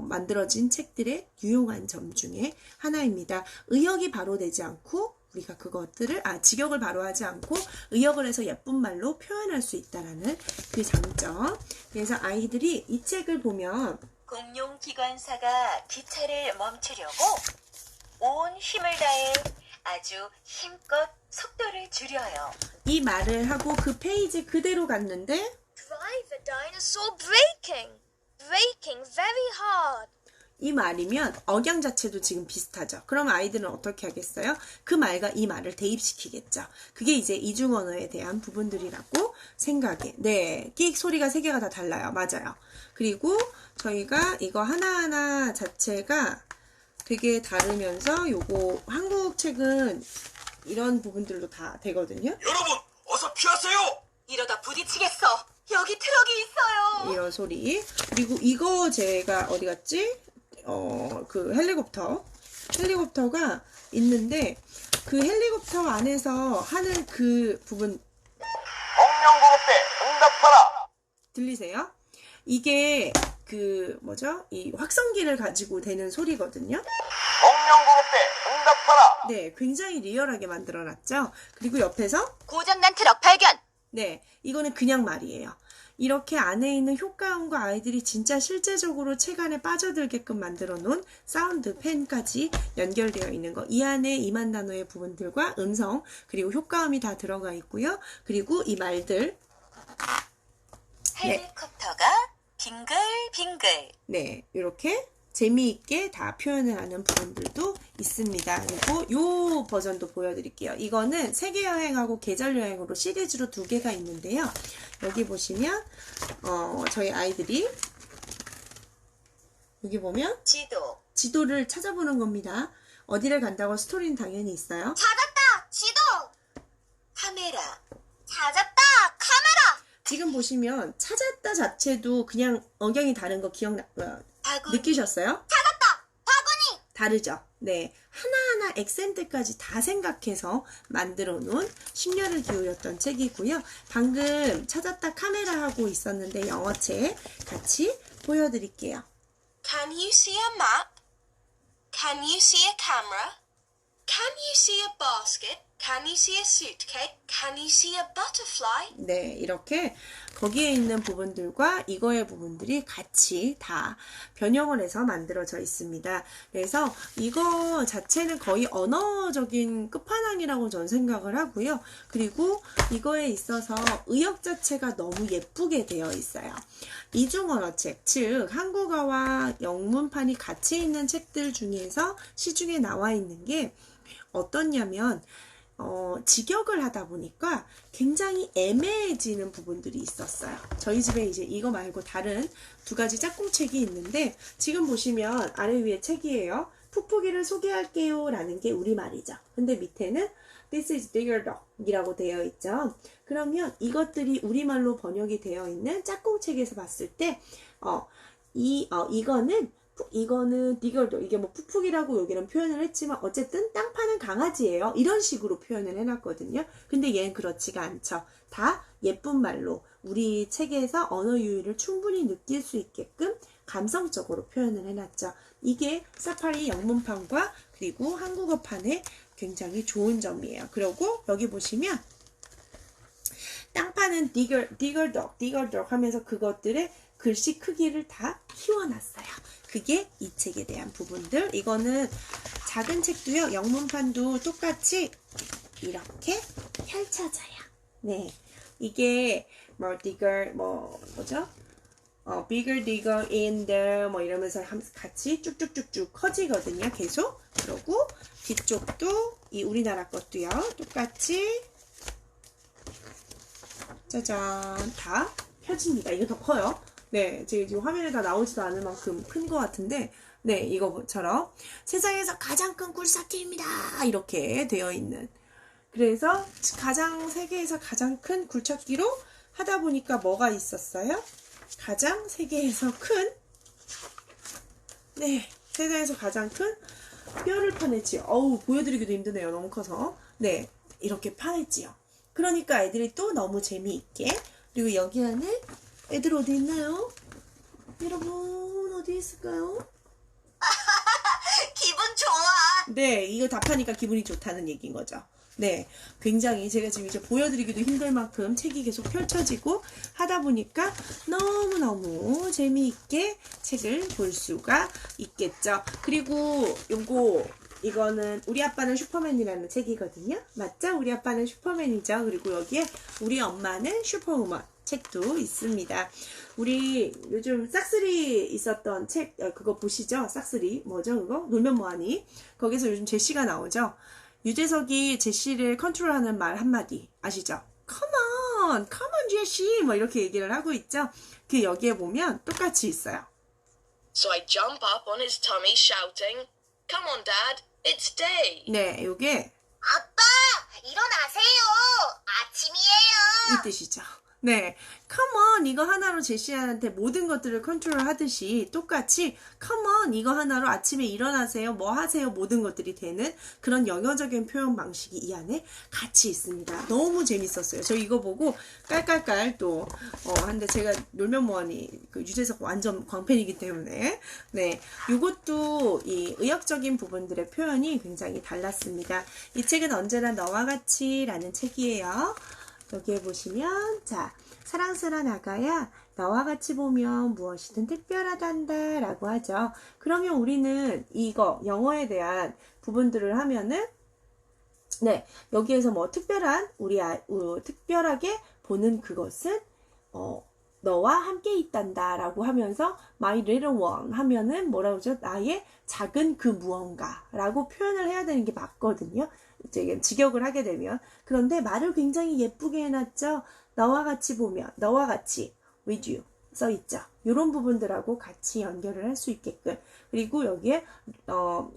만들어진 책들의 유용한 점 중에 하나입니다. 의역이 바로 되지 않고 우리가 그것들을 직역을 바로 하지 않고 의역을 해서 예쁜 말로 표현할 수 있다라는 그 장점. 그래서 아이들이 이 책을 보면 공룡 기관사가 기차를 멈추려고 온 힘을 다해 아주 힘껏 속도를 줄여요. 이 말을 하고 그 페이지 그대로 갔는데 Drive a dinosaur breaking. Breaking very hard. 이 말이면 억양 자체도 지금 비슷하죠. 그럼 아이들은 어떻게 하겠어요? 그 말과 이 말을 대입시키겠죠. 그게 이제 이중언어에 대한 부분들이라고 생각해. 네, 끽 소리가 3개가 다 달라요. 맞아요. 그리고 저희가 이거 하나하나 자체가 되게 다르면서 요거 한국 책은 이런 부분들로 다 되거든요. 여러분, 어서 피하세요. 이러다 부딪히겠어. 여기 트럭이 있어요. 이런 소리. 그리고 이거 제가 어디 갔지? 그 헬리콥터가 있는데 그 헬리콥터 안에서 하는 그 부분 공룡구급대 응답하라. 들리세요? 이게 그 뭐죠? 이 확성기를 가지고 되는 소리거든요. 공룡구급대 응답하라. 네, 굉장히 리얼하게 만들어놨죠. 그리고 옆에서 고장난 트럭 발견. 네, 이거는 그냥 말이에요. 이렇게 안에 있는 효과음과 아이들이 진짜 실제적으로 책 안에 빠져들게끔 만들어 놓은 사운드 펜까지 연결되어 있는 거. 이 안에 2만 단어의 부분들과 음성 그리고 효과음이 다 들어가 있고요. 그리고 이 말들 헬리콥터가 빙글빙글. 네, 이렇게 재미있게 다 표현을 하는 부분들도 있습니다. 그리고 요 버전도 보여드릴게요. 이거는 세계여행하고 계절여행으로 시리즈로 2개가 있는데요. 여기 보시면 저희 아이들이 여기 보면 지도를 찾아보는 겁니다. 어디를 간다고 스토리는 당연히 있어요. 찾았다! 지도! 카메라. 찾았다! 카메라! 지금 보시면 찾았다 자체도 그냥 억양이 다른 거 바구니. 느끼셨어요? 찾았다! 바구니! 다르죠? 네. 하나하나 액센트까지 다 생각해서 만들어 놓은 심려를 기울였던 책이고요. 방금 찾았다 카메라 하고 있었는데 영어책 같이 보여드릴게요. Can you see a map? Can you see a camera? Can you see a basket? Can you see a suitcase? Can you see a butterfly? 네, 이렇게 거기에 있는 부분들과 이거의 부분들이 같이 다 변형을 해서 만들어져 있습니다. 그래서 이거 자체는 거의 언어적인 끝판왕이라고 저는 생각을 하고요. 그리고 이거에 있어서 의역 자체가 너무 예쁘게 되어 있어요. 이중언어책, 즉 한국어와 영문판이 같이 있는 책들 중에서 시중에 나와 있는 게 어떻냐면 직역을 하다 보니까 굉장히 애매해지는 부분들이 있었어요. 저희 집에 이제 이거 말고 다른 두 가지 짝꿍책이 있는데 지금 보시면 아래 위에 책이에요. 풋풋이를 소개할게요 라는 게 우리말이죠. 근데 밑에는 This is Digger Dog 이라고 되어 있죠. 그러면 이것들이 우리말로 번역이 되어 있는 짝꿍책에서 봤을 때 이거는 디걸도 이게 뭐 푸푸기라고 여기는 표현을 했지만 어쨌든 땅 파는 강아지예요. 이런 식으로 표현을 해놨거든요. 근데 얘는 그렇지가 않죠. 다 예쁜 말로 우리 책에서 언어 유희를 충분히 느낄 수 있게끔 감성적으로 표현을 해놨죠. 이게 사파리 영문판과 그리고 한국어판의 굉장히 좋은 점이에요. 그리고 여기 보시면 땅 파는 디걸독 하면서 그것들의 글씨 크기를 다 키워놨어요. 그게 이 책에 대한 부분들. 이거는 작은 책도요. 영문판도 똑같이 이렇게 펼쳐져요. 네, 이게 bigger digger in there 이러면서 같이 쭉쭉쭉쭉 커지거든요. 계속. 그리고 뒤쪽도 이 우리나라 것도요. 똑같이 짜잔 다 펴집니다. 이게 더 커요. 네, 지금 화면에 다 나오지도 않을 만큼 큰 것 같은데, 네, 이거처럼 세상에서 가장 큰 굴착기입니다. 이렇게 되어 있는. 그래서 세계에서 가장 큰 굴착기로 하다 보니까 뭐가 있었어요? 세계에서 가장 큰 뼈를 파냈지요. 보여드리기도 힘드네요. 너무 커서. 네, 이렇게 파냈지요. 그러니까 애들이 또 너무 재미있게. 그리고 여기 안에 애들 어디 있나요? 여러분 어디 있을까요? 기분 좋아. 네, 이거 다 파니까 기분이 좋다는 얘기인 거죠. 네, 굉장히 제가 지금 이제 보여드리기도 힘들 만큼 책이 계속 펼쳐지고 하다 보니까 너무너무 재미있게 책을 볼 수가 있겠죠. 그리고 이거는 우리 아빠는 슈퍼맨이라는 책이거든요. 맞죠? 우리 아빠는 슈퍼맨이죠. 그리고 여기에 우리 엄마는 슈퍼우먼 책도 있습니다. 우리 요즘 싹쓸이 있었던 책 그거 보시죠? 싹쓸이 뭐죠 그거? 놀면 뭐하니? 거기서 요즘 제시가 나오죠. 유재석이 제시를 컨트롤하는 말 한마디 아시죠? Come on 제시 이렇게 얘기를 하고 있죠. 그 여기에 보면 똑같이 있어요. So I jump up on his tummy shouting, "Come on, Dad, it's day." 네, 요게 아빠, 일어나세요. 아침이에요. 이 뜻이죠. 네, come on 이거 하나로 제시한테 모든 것들을 컨트롤 하듯이 똑같이 come on 이거 하나로 아침에 일어나세요, 뭐 하세요 모든 것들이 되는 그런 영어적인 표현 방식이 이 안에 같이 있습니다. 너무 재밌었어요. 저 이거 보고 깔깔깔 또 한데 제가 놀면 뭐하니 그 유재석 완전 광팬이기 때문에 네, 요것도 이 의역적인 부분들의 표현이 굉장히 달랐습니다. 이 책은 언제나 너와 같이 라는 책이에요. 여기에 보시면 사랑스러운 아가야 너와 같이 보면 무엇이든 특별하단다 라고 하죠. 그러면 우리는 이거 영어에 대한 부분들을 하면은 네, 여기에서 뭐 특별한 특별하게 보는 그것은 너와 함께 있단다 라고 하면서 my little one 하면은 뭐라고 하죠? 나의 작은 그 무언가 라고 표현을 해야 되는 게 맞거든요. 이제 직역을 하게 되면. 그런데 말을 굉장히 예쁘게 해놨죠. 너와 같이 보면, 너와 같이 with you 써있죠. 이런 부분들하고 같이 연결을 할 수 있게끔. 그리고 여기에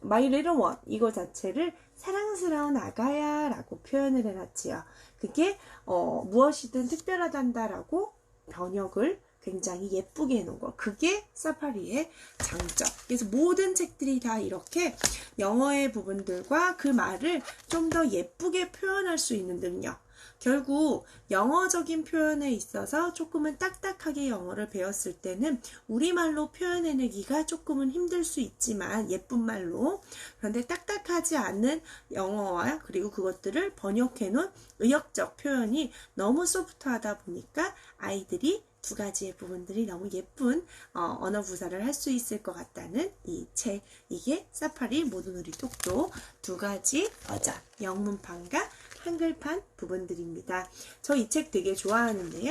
my little one 이거 자체를 사랑스러운 아가야 라고 표현을 해놨지요. 그게 무엇이든 특별하단다 라고 번역을 굉장히 예쁘게 해놓은 거. 그게 사파리의 장점. 그래서 모든 책들이 다 이렇게 영어의 부분들과 그 말을 좀 더 예쁘게 표현할 수 있는 능력. 결국 영어적인 표현에 있어서 조금은 딱딱하게 영어를 배웠을 때는 우리말로 표현해내기가 조금은 힘들 수 있지만 예쁜 말로 그런데 딱딱하지 않은 영어와 그리고 그것들을 번역해놓은 의역적 표현이 너무 소프트하다 보니까 아이들이 두 가지의 부분들이 너무 예쁜 언어 구사를 할 수 있을 것 같다는 이 책. 이게 사파리 모든 우리 똑똑 두 가지 버전 영문판과 한글판 부분들입니다. 저 이 책 되게 좋아하는데요.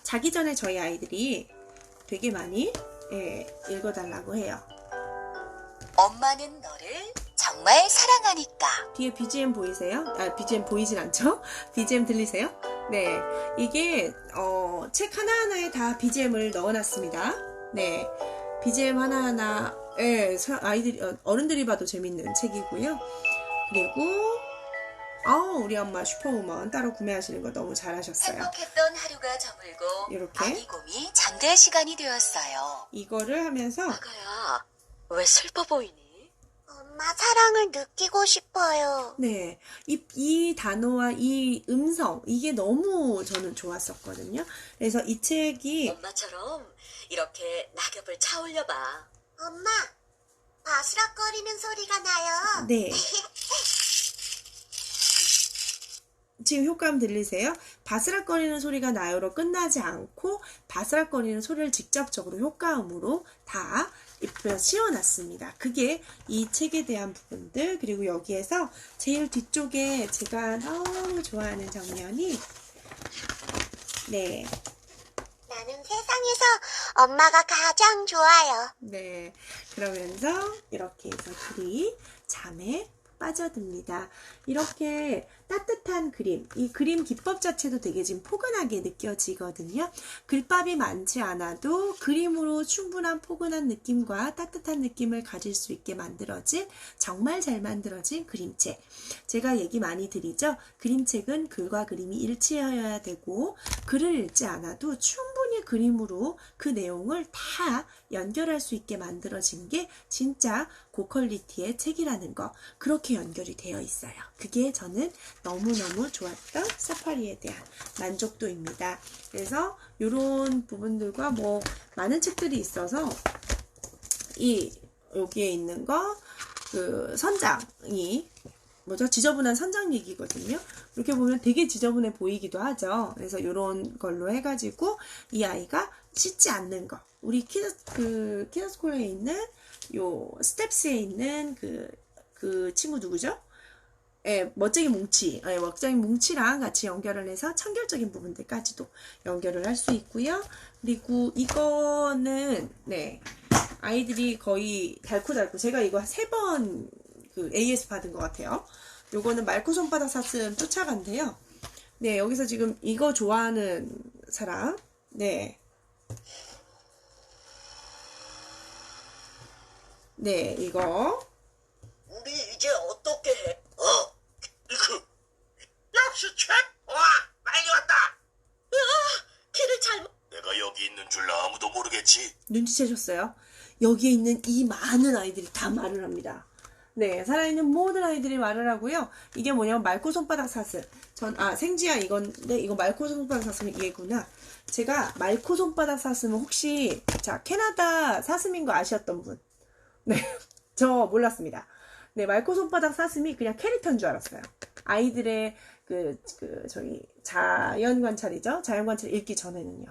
자기 전에 저희 아이들이 되게 많이 읽어달라고 해요. 엄마는 너를 정말 사랑하니까. 뒤에 BGM 보이세요? BGM 보이진 않죠? BGM 들리세요? 네, 이게 책 하나하나에 다 BGM을 넣어놨습니다. 네, BGM 하나하나 아이들이 어른들이 봐도 재밌는 책이고요. 그리고 우리 엄마 슈퍼우먼 따로 구매하시는 거 너무 잘하셨어요. 행복했던 하루가 저물고 이렇게 아기 곰이 잠들 시간이 되었어요. 이거를 하면서 아가야, 왜 슬퍼 보이니? 엄마 사랑을 느끼고 싶어요. 네, 이 단어와 이 음성 이게 너무 저는 좋았었거든요. 그래서 이 책이 엄마처럼 이렇게 낙엽을 차올려봐. 엄마, 바스락거리는 소리가 나요. 네. 지금 효과음 들리세요? 바스락거리는 소리가 나요로 끝나지 않고 바스락거리는 소리를 직접적으로 효과음으로 다 입혀 씌워놨습니다. 그게 이 책에 대한 부분들 그리고 여기에서 제일 뒤쪽에 제가 너무 좋아하는 장면이 네. 나는 세상에서 엄마가 가장 좋아요. 네. 그러면서 이렇게 해서 둘이 잠에 빠져듭니다. 이렇게 따뜻한 그림, 이 그림 기법 자체도 되게 지금 포근하게 느껴지거든요. 글밥이 많지 않아도 그림으로 충분한 포근한 느낌과 따뜻한 느낌을 가질 수 있게 만들어진 정말 잘 만들어진 그림책. 제가 얘기 많이 드리죠. 그림책은 글과 그림이 일치해야 되고 글을 읽지 않아도 충분히 그림으로 그 내용을 다 연결할 수 있게 만들어진 게 진짜 고퀄리티의 책이라는 거. 그렇게 연결이 되어 있어요. 그게 저는 너무너무 좋았던 사파리에 대한 만족도입니다. 그래서 이런 부분들과 뭐 많은 책들이 있어서 여기에 있는 거 그 선장이 뭐죠? 지저분한 선장 얘기거든요. 이렇게 보면 되게 지저분해 보이기도 하죠. 그래서 이런 걸로 해가지고 이 아이가 씻지 않는 거. 우리 키더스콜에 있는 요 스텝스에 있는 그 친구 누구죠? 멋쟁이 뭉치. 멋쟁이 뭉치랑 같이 연결을 해서 chan결적인 부분들까지도 연결을 할 수 있고요. 그리고 이거는 네 아이들이 거의 달코달코 제가 이거 3번 그 AS 받은 것 같아요. 요거는 맑고 손바닥 사슴 쫓아간대요. 네, 여기서 지금 이거 좋아하는 사람. 네. 네, 이거. 우리 이제 어떻게 해? 역시 책! 와, 빨리 왔다! 키를 잘못. 내가 여기 있는 줄 아무도 모르겠지? 눈치채셨어요? 여기에 있는 이 많은 아이들이 다 말을 합니다. 네, 살아있는 모든 아이들이 말을 하고요. 이게 뭐냐면 맑고 손바닥 사슴. 생지야 이건데 이거 맑고 손바닥 사슴이 얘구나. 제가 맑고 손바닥 사슴은 혹시 캐나다 사슴인 거 아셨던 분? 네, 저 몰랐습니다. 네, 맑고 손바닥 사슴이 그냥 캐릭터인 줄 알았어요. 아이들의 저희 자연 관찰이죠. 자연 관찰 읽기 전에는요.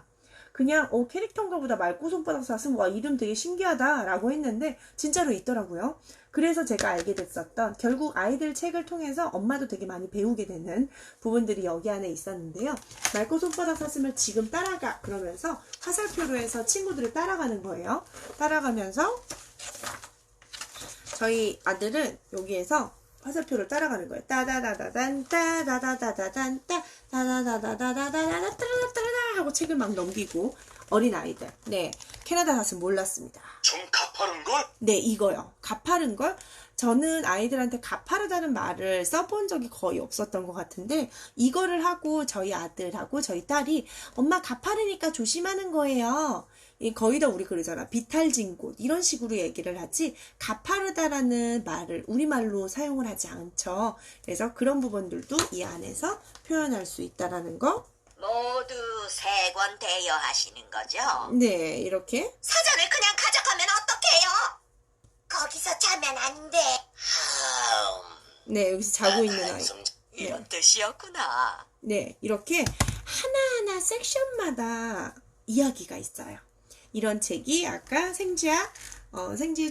그냥 캐릭터인가 보다 맑고 손바닥 사슴 와 이름 되게 신기하다 라고 했는데 진짜로 있더라고요. 그래서 제가 알게 됐었던 결국 아이들 책을 통해서 엄마도 되게 많이 배우게 되는 부분들이 여기 안에 있었는데요. 맑고 손바닥 사슴을 지금 따라가 그러면서 화살표로 해서 친구들을 따라가는 거예요. 따라가면서 저희 아들은 여기에서 화살표를 따라가는 거예요. 따다다다단 따다다다다단 따다다다다다다다다다다다다 하고 책을 막 넘기고 어린 아이들. 네, 캐나다 사슴 몰랐습니다. 좀 가파른걸? 네, 이거요. 가파른걸? 저는 아이들한테 가파르다는 말을 써본 적이 거의 없었던 것 같은데 이거를 하고 저희 아들하고 저희 딸이 엄마 가파르니까 조심하는 거예요. 거의 다 우리 그러잖아. 비탈진 곳 이런 식으로 얘기를 하지 가파르다라는 말을 우리말로 사용을 하지 않죠. 그래서 그런 부분들도 이 안에서 표현할 수 있다라는 거. 모두 세 권 대여하시는 거죠? 네, 이렇게. 사전을 그냥 가져가면 어떡해요? 거기서 자면 안 돼. 네, 여기서 자고 있는 아이. 이런 뜻이었구나. 네, 이렇게 하나하나 섹션마다 이야기가 있어요. 이런 책이 아까 생지의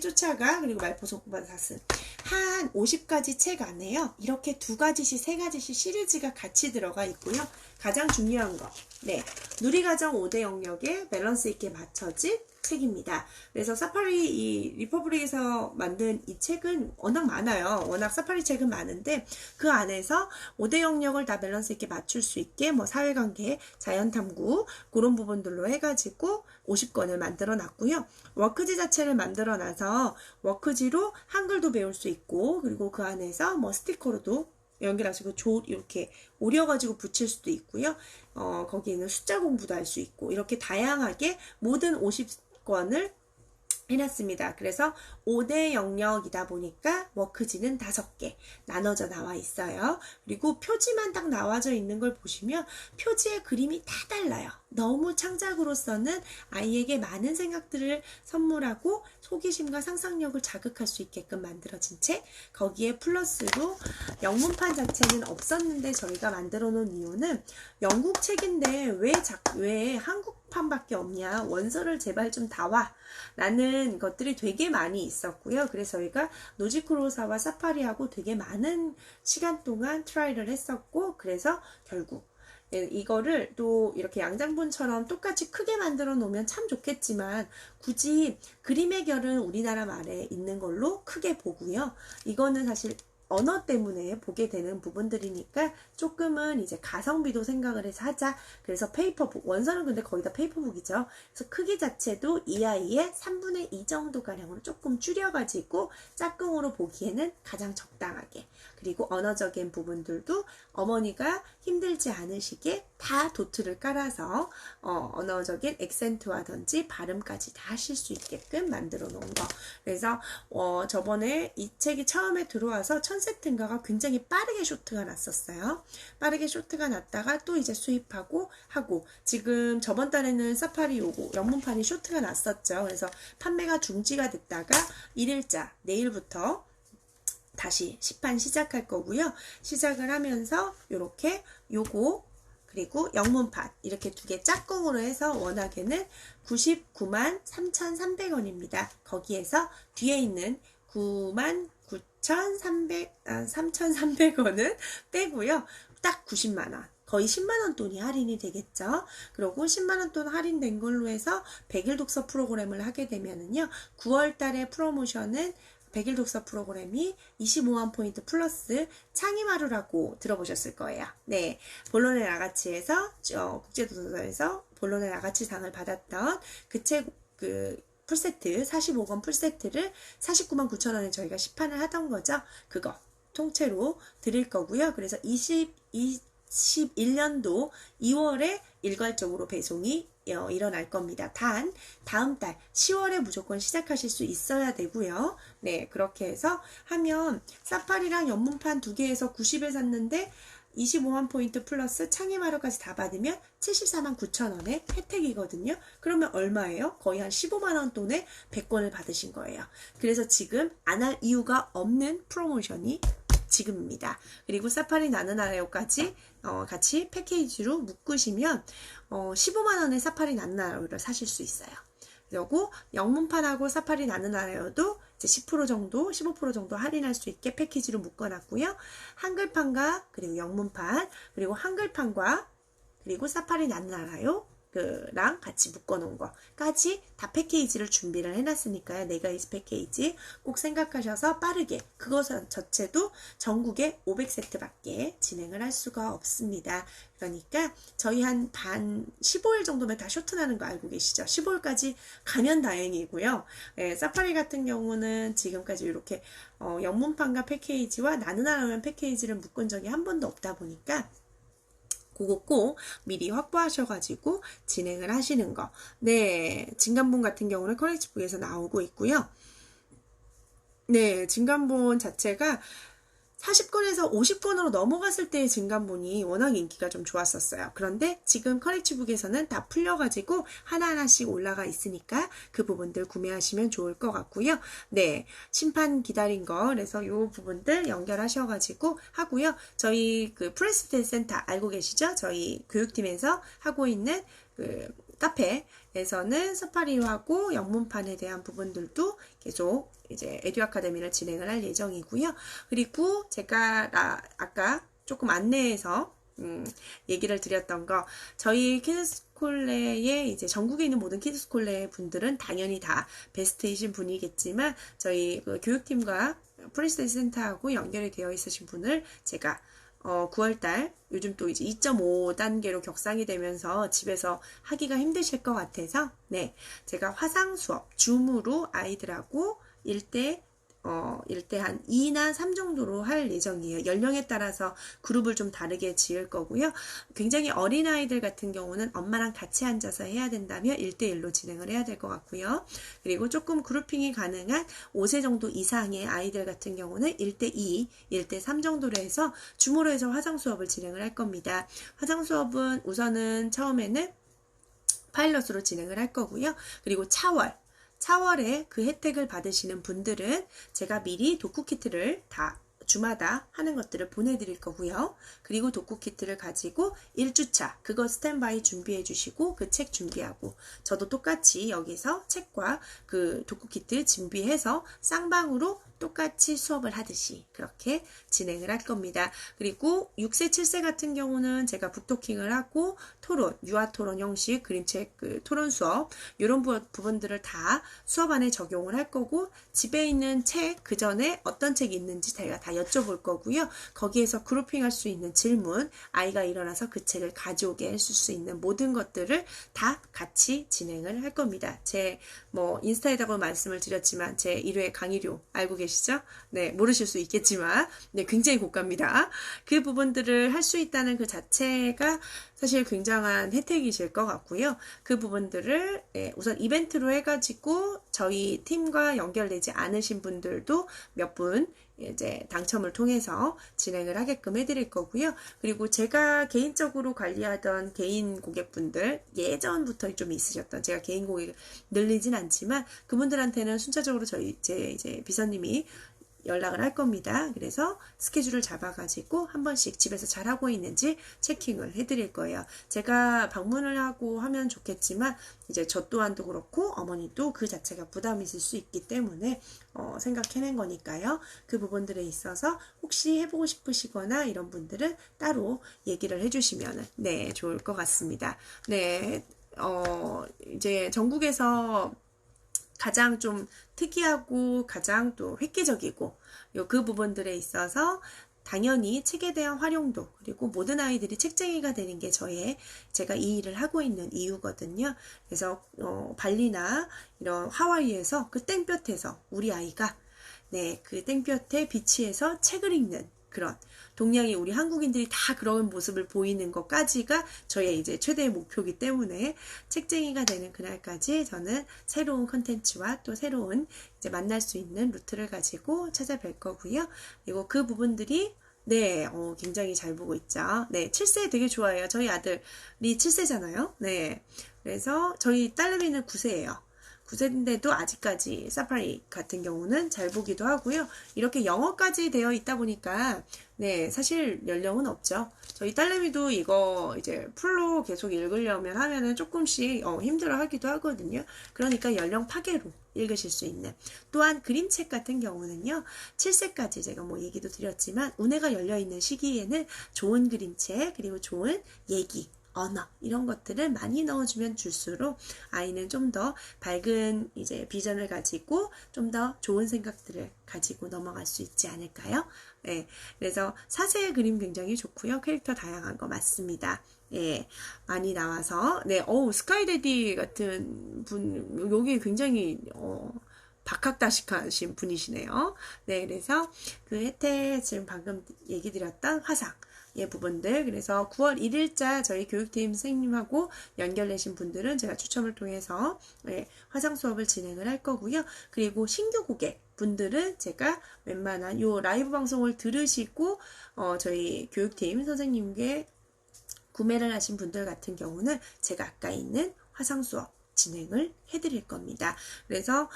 쫓아가 그리고 말포송바다 사슴 한 50가지 책 안에요. 이렇게 2가지씩 3가지씩 시리즈가 같이 들어가 있고요. 가장 중요한 거, 네, 누리과정 5대 영역에 밸런스 있게 맞춰진 책입니다. 그래서 사파리 이 리퍼블릭에서 만든 이 책은 워낙 많아요. 워낙 사파리 책은 많은데 그 안에서 5대 영역을 다 밸런스 있게 맞출 수 있게 뭐 사회관계, 자연탐구 그런 부분들로 해가지고 50권을 만들어 놨고요. 워크지 자체를 만들어 놔서 워크지로 한글도 배울 수 있고 그리고 그 안에서 뭐 스티커로도 연결하시고 이렇게 오려가지고 붙일 수도 있고요. 거기에는 숫자 공부도 할 수 있고 이렇게 다양하게 모든 50권을 해놨습니다. 그래서 5대 영역이다 보니까 워크지는 5개 나눠져 나와 있어요. 그리고 표지만 딱 나와져 있는 걸 보시면 표지의 그림이 다 달라요. 너무 창작으로서는 아이에게 많은 생각들을 선물하고 호기심과 상상력을 자극할 수 있게끔 만들어진 책. 거기에 플러스로 영문판 자체는 없었는데 저희가 만들어 놓은 이유는 영국 책인데 왜 한국판밖에 없냐, 원서를 제발 좀 다 와 라는 것들이 되게 많이 있었고요. 그래서 저희가 노지크로사와 사파리하고 되게 많은 시간 동안 트라이를 했었고 그래서 결국 이거를 또 이렇게 양장본처럼 똑같이 크게 만들어 놓으면 참 좋겠지만 굳이 그림의 결은 우리나라 말에 있는 걸로 크게 보고요. 이거는 사실 언어 때문에 보게 되는 부분들이니까 조금은 이제 가성비도 생각을 해서 하자. 그래서 페이퍼북, 원서는 근데 거의 다 페이퍼북이죠. 그래서 크기 자체도 이 아이의 3분의 2 정도가량으로 조금 줄여가지고 짝꿍으로 보기에는 가장 적당하게. 그리고 언어적인 부분들도 어머니가 힘들지 않으시게 다 도트를 깔아서 언어적인 액센트와든지 발음까지 다 하실 수 있게끔 만들어 놓은 거. 그래서 저번에 이 책이 처음에 들어와서 1000세트인가가 굉장히 빠르게 쇼트가 났었어요. 빠르게 쇼트가 났다가 또 이제 수입하고 하고 지금 저번 달에는 사파리 요거 영문판이 쇼트가 났었죠. 그래서 판매가 중지가 됐다가 1일자 내일부터 다시 시판 시작할 거고요. 시작을 하면서 요렇게 요거 그리고 영문판 이렇게 2개 짝꿍으로 해서 워낙에는 99만 3,300원입니다. 거기에서 뒤에 있는 3,300원은 빼고요. 딱 90만원. 거의 10만원 돈이 할인이 되겠죠. 그리고 10만원 돈 할인된 걸로 해서 100일 독서 프로그램을 하게 되면은요. 9월 달에 프로모션은 100일 독서 프로그램이 25만 포인트 플러스 창의마루라고 들어보셨을 거예요. 네, 볼로네 라가치에서 국제도서관에서 볼로네 라가치상을 받았던 그 책 풀세트 45권 풀세트를 49만 9천원에 저희가 시판을 하던 거죠. 그거 통째로 드릴 거고요. 그래서 21년도 2월에 일괄적으로 배송이 일어날 겁니다. 단 다음 달 10월에 무조건 시작하실 수 있어야 되고요. 네, 그렇게 해서 하면 사파리랑 영문판 2개에서 90에 샀는데 25만 포인트 플러스 창의마루까지 다 받으면 74만 9천원의 혜택이거든요. 그러면 얼마예요? 거의 한 15만원 돈에 100권을 받으신 거예요. 그래서 지금 안 할 이유가 없는 프로모션이 지금입니다. 그리고 사파리 나는 아라요까지 같이 패키지로 묶으시면 15만원에 사파리 나는 아라요를 사실 수 있어요. 그리고 영문판하고 사파리 나는 아라요도 이제 10% 정도, 15% 정도 할인할 수 있게 패키지로 묶어놨고요. 한글판과 그리고 영문판, 그리고 한글판과 그리고 사파리 나는 아라요 랑 같이 묶어놓은 거까지 다 패키지를 준비를 해놨으니까요. 4가지 패키지 꼭 생각하셔서 빠르게 그것 자체도 전국에 500세트밖에 진행을 할 수가 없습니다. 그러니까 저희 한 15일 정도면 다 쇼트 나는 거 알고 계시죠? 15일까지 가면 다행이고요. 네, 사파리 같은 경우는 지금까지 이렇게 영문판과 패키지와 나는 아라요 패키지를 묶은 적이 한 번도 없다 보니까 그거 꼭 미리 확보하셔가지고 진행을 하시는 거. 네, 진간본 같은 경우는 커넥트북에서 나오고 있고요. 네, 진간본 자체가 40권에서 50권으로 넘어갔을 때의 진간본이 워낙 인기가 좀 좋았었어요. 그런데 지금 커넥트북에서는 다 풀려가지고 하나하나씩 올라가 있으니까 그 부분들 구매하시면 좋을 것 같고요. 네, 심판 기다린 거, 그래서 이 부분들 연결하셔가지고 하고요. 저희 그 프레스데이 센터 알고 계시죠? 저희 교육팀에서 하고 있는 그 카페에서는 서파리하고 영문판에 대한 부분들도 계속 이제 에듀 아카데미를 진행을 할 예정이고요. 그리고 제가 아까 조금 안내해서 얘기를 드렸던 거, 저희 키즈스콜레의 이제 전국에 있는 모든 키즈스콜레 분들은 당연히 다 베스트이신 분이겠지만 저희 그 교육팀과 프레스데이 센터하고 연결이 되어 있으신 분을 제가 9월달 요즘 또 이제 2.5단계로 격상이 되면서 집에서 하기가 힘드실 것 같아서 네, 제가 화상 수업 줌으로 아이들하고 1대 한 2나 3 정도로 할 예정이에요. 연령에 따라서 그룹을 좀 다르게 지을 거고요. 굉장히 어린 아이들 같은 경우는 엄마랑 같이 앉아서 해야 된다면 1대1로 진행을 해야 될 것 같고요. 그리고 조금 그룹핑이 가능한 5세 정도 이상의 아이들 같은 경우는 1대2, 1대3 정도로 해서 줌으로 해서 화상 수업을 진행을 할 겁니다. 화상 수업은 우선은 처음에는 파일럿으로 진행을 할 거고요. 그리고 차월에 그 혜택을 받으시는 분들은 제가 미리 독후키트를 다 주마다 하는 것들을 보내드릴 거고요. 그리고 독후키트를 가지고 1주차 그거 스탠바이 준비해 주시고 그 책 준비하고 저도 똑같이 여기서 책과 그 독후키트 준비해서 쌍방으로 똑같이 수업을 하듯이 그렇게 진행을 할 겁니다. 그리고 6세, 7세 같은 경우는 제가 북토킹을 하고 토론, 유아 토론 형식, 그림책 그 토론 수업 이런 부분들을 다 수업 안에 적용을 할 거고 집에 있는 책 그 전에 어떤 책이 있는지 제가 다 여쭤볼 거고요. 거기에서 그룹핑할 수 있는 질문, 아이가 일어나서 그 책을 가져오게 해줄 수 있는 모든 것들을 다 같이 진행을 할 겁니다. 제 인스타에다가 말씀을 드렸지만 제 1회 강의료 알고 계시죠? 네, 모르실 수 있겠지만 네, 굉장히 고가입니다. 그 부분들을 할 수 있다는 그 자체가 사실 굉장한 혜택이실 것 같고요. 그 부분들을 우선 이벤트로 해가지고 저희 팀과 연결되지 않으신 분들도 몇 분 이제 당첨을 통해서 진행을 하게끔 해드릴 거고요. 그리고 제가 개인적으로 관리하던 개인 고객분들 예전부터 좀 있으셨던 제가 개인 고객을 늘리진 않지만 그분들한테는 순차적으로 제 이제 비서님이 연락을 할 겁니다. 그래서 스케줄을 잡아가지고 한 번씩 집에서 잘하고 있는지 체킹을 해드릴 거예요. 제가 방문을 하고 하면 좋겠지만 이제 저 또한도 그렇고 어머니도 그 자체가 부담이 있을 수 있기 때문에 생각해낸 거니까요. 그 부분들에 있어서 혹시 해보고 싶으시거나 이런 분들은 따로 얘기를 해주시면 네, 좋을 것 같습니다. 네, 이제 전국에서 가장 좀 특이하고 가장 또 획기적이고 그 부분들에 있어서 당연히 책에 대한 활용도 그리고 모든 아이들이 책쟁이가 되는 게 제가 이 일을 하고 있는 이유거든요. 그래서 발리나 이런 하와이에서 그 땡볕에서 우리 아이가 네, 그 땡볕에 비치해서 책을 읽는 그런 동양의 우리 한국인들이 다 그런 모습을 보이는 것까지가 저의 이제 최대의 목표이기 때문에 책쟁이가 되는 그날까지 저는 새로운 컨텐츠와 또 새로운 이제 만날 수 있는 루트를 가지고 찾아뵐 거고요. 그리고 그 부분들이 네, 굉장히 잘 보고 있죠. 네, 7세 되게 좋아해요. 저희 아들이 7세잖아요. 네, 그래서 저희 딸내미는 9세예요. 9세인데도 아직까지 사파리 같은 경우는 잘 보기도 하고요. 이렇게 영어까지 되어 있다 보니까 네, 사실 연령은 없죠. 저희 딸내미도 이거 이제 풀로 계속 읽으려면 하면은 조금씩 힘들어 하기도 하거든요. 그러니까 연령 파괴로 읽으실 수 있는. 또한 그림책 같은 경우는요. 7세까지 제가 얘기도 드렸지만 운해가 열려있는 시기에는 좋은 그림책 그리고 좋은 얘기 언어 이런 것들을 많이 넣어주면 줄수록 아이는 좀 더 밝은 이제 비전을 가지고 좀 더 좋은 생각들을 가지고 넘어갈 수 있지 않을까요? 네, 그래서 4세의 그림 굉장히 좋고요. 캐릭터 다양한 거 맞습니다. 예, 많이 나와서 네, 스카이데디 같은 분 여기 굉장히 박학다식하신 분이시네요. 네, 그래서 그 혜택 지금 방금 얘기 드렸던 화상 예, 부분들. 그래서 9월 1일자 저희 교육팀 선생님하고 연결되신 분들은 제가 추첨을 통해서 예, 화상 수업을 진행을 할 거고요. 그리고 신규 고객 분들은 제가 웬만한 요 라이브 방송을 들으시고 저희 교육팀 선생님께 구매를 하신 분들 같은 경우는 제가 아까 있는 화상 수업 진행을 해드릴 겁니다. 그래서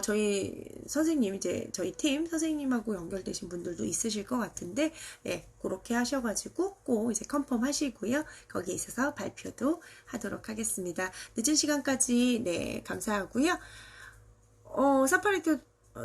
저희 선생님 이제 저희 팀 선생님하고 연결되신 분들도 있으실 것 같은데 예, 그렇게 하셔가지고 꼭 이제 컨펌 하시고요. 거기에 있어서 발표도 하도록 하겠습니다. 늦은 시간까지 네 감사하고요.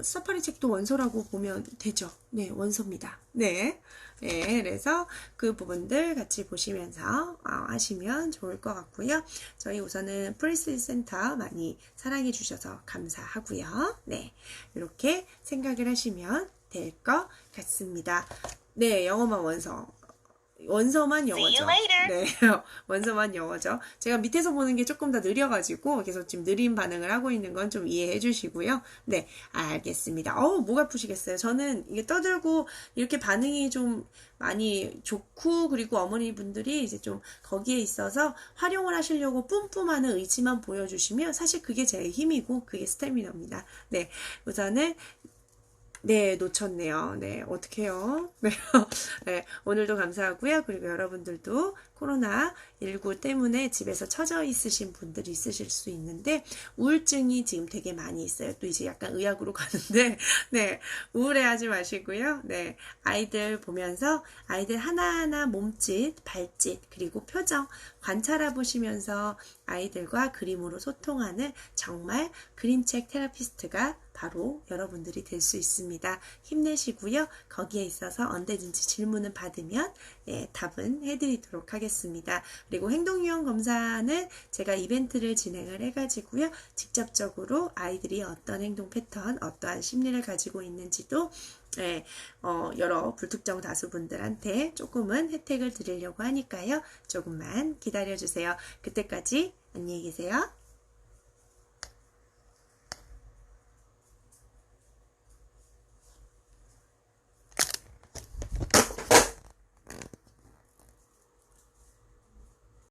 사파리 책도 원서라고 보면 되죠. 네, 원서입니다. 네. 네, 그래서 그 부분들 같이 보시면서 하시면 좋을 것 같고요. 저희 우선은 프리스 센터 많이 사랑해 주셔서 감사하고요. 네, 이렇게 생각을 하시면 될 것 같습니다. 네, 영어만 원서만 영어죠. 네, 원서만 영어죠. 제가 밑에서 보는 게 조금 더 느려가지고 계속 지금 느린 반응을 하고 있는 건 좀 이해해 주시고요. 네, 알겠습니다. 목 아프시겠어요. 저는 이게 떠들고 이렇게 반응이 좀 많이 좋고 그리고 어머니분들이 이제 좀 거기에 있어서 활용을 하시려고 뿜뿜하는 의지만 보여주시면 사실 그게 제 힘이고 그게 스태미너입니다. 네, 우선은 네, 놓쳤네요. 네, 어떡해요. 네, 네, 오늘도 감사하고요. 그리고 여러분들도 코로나19 때문에 집에서 처져 있으신 분들이 있으실 수 있는데 우울증이 지금 되게 많이 있어요. 또 이제 약간 의학으로 가는데 네, 우울해하지 마시고요. 네, 아이들 보면서 아이들 하나하나 몸짓, 발짓, 그리고 표정 관찰해 보시면서 아이들과 그림으로 소통하는 정말 그림책 테라피스트가 바로 여러분들이 될 수 있습니다. 힘내시고요. 거기에 있어서 언제든지 질문을 받으면 네, 답은 해드리도록 하겠습니다. 그리고 행동유형 검사는 제가 이벤트를 진행을 해가지고요. 직접적으로 아이들이 어떤 행동 패턴, 어떠한 심리를 가지고 있는지도 네, 여러 불특정 다수분들한테 조금은 혜택을 드리려고 하니까요. 조금만 기다려주세요. 그때까지 안녕히 계세요.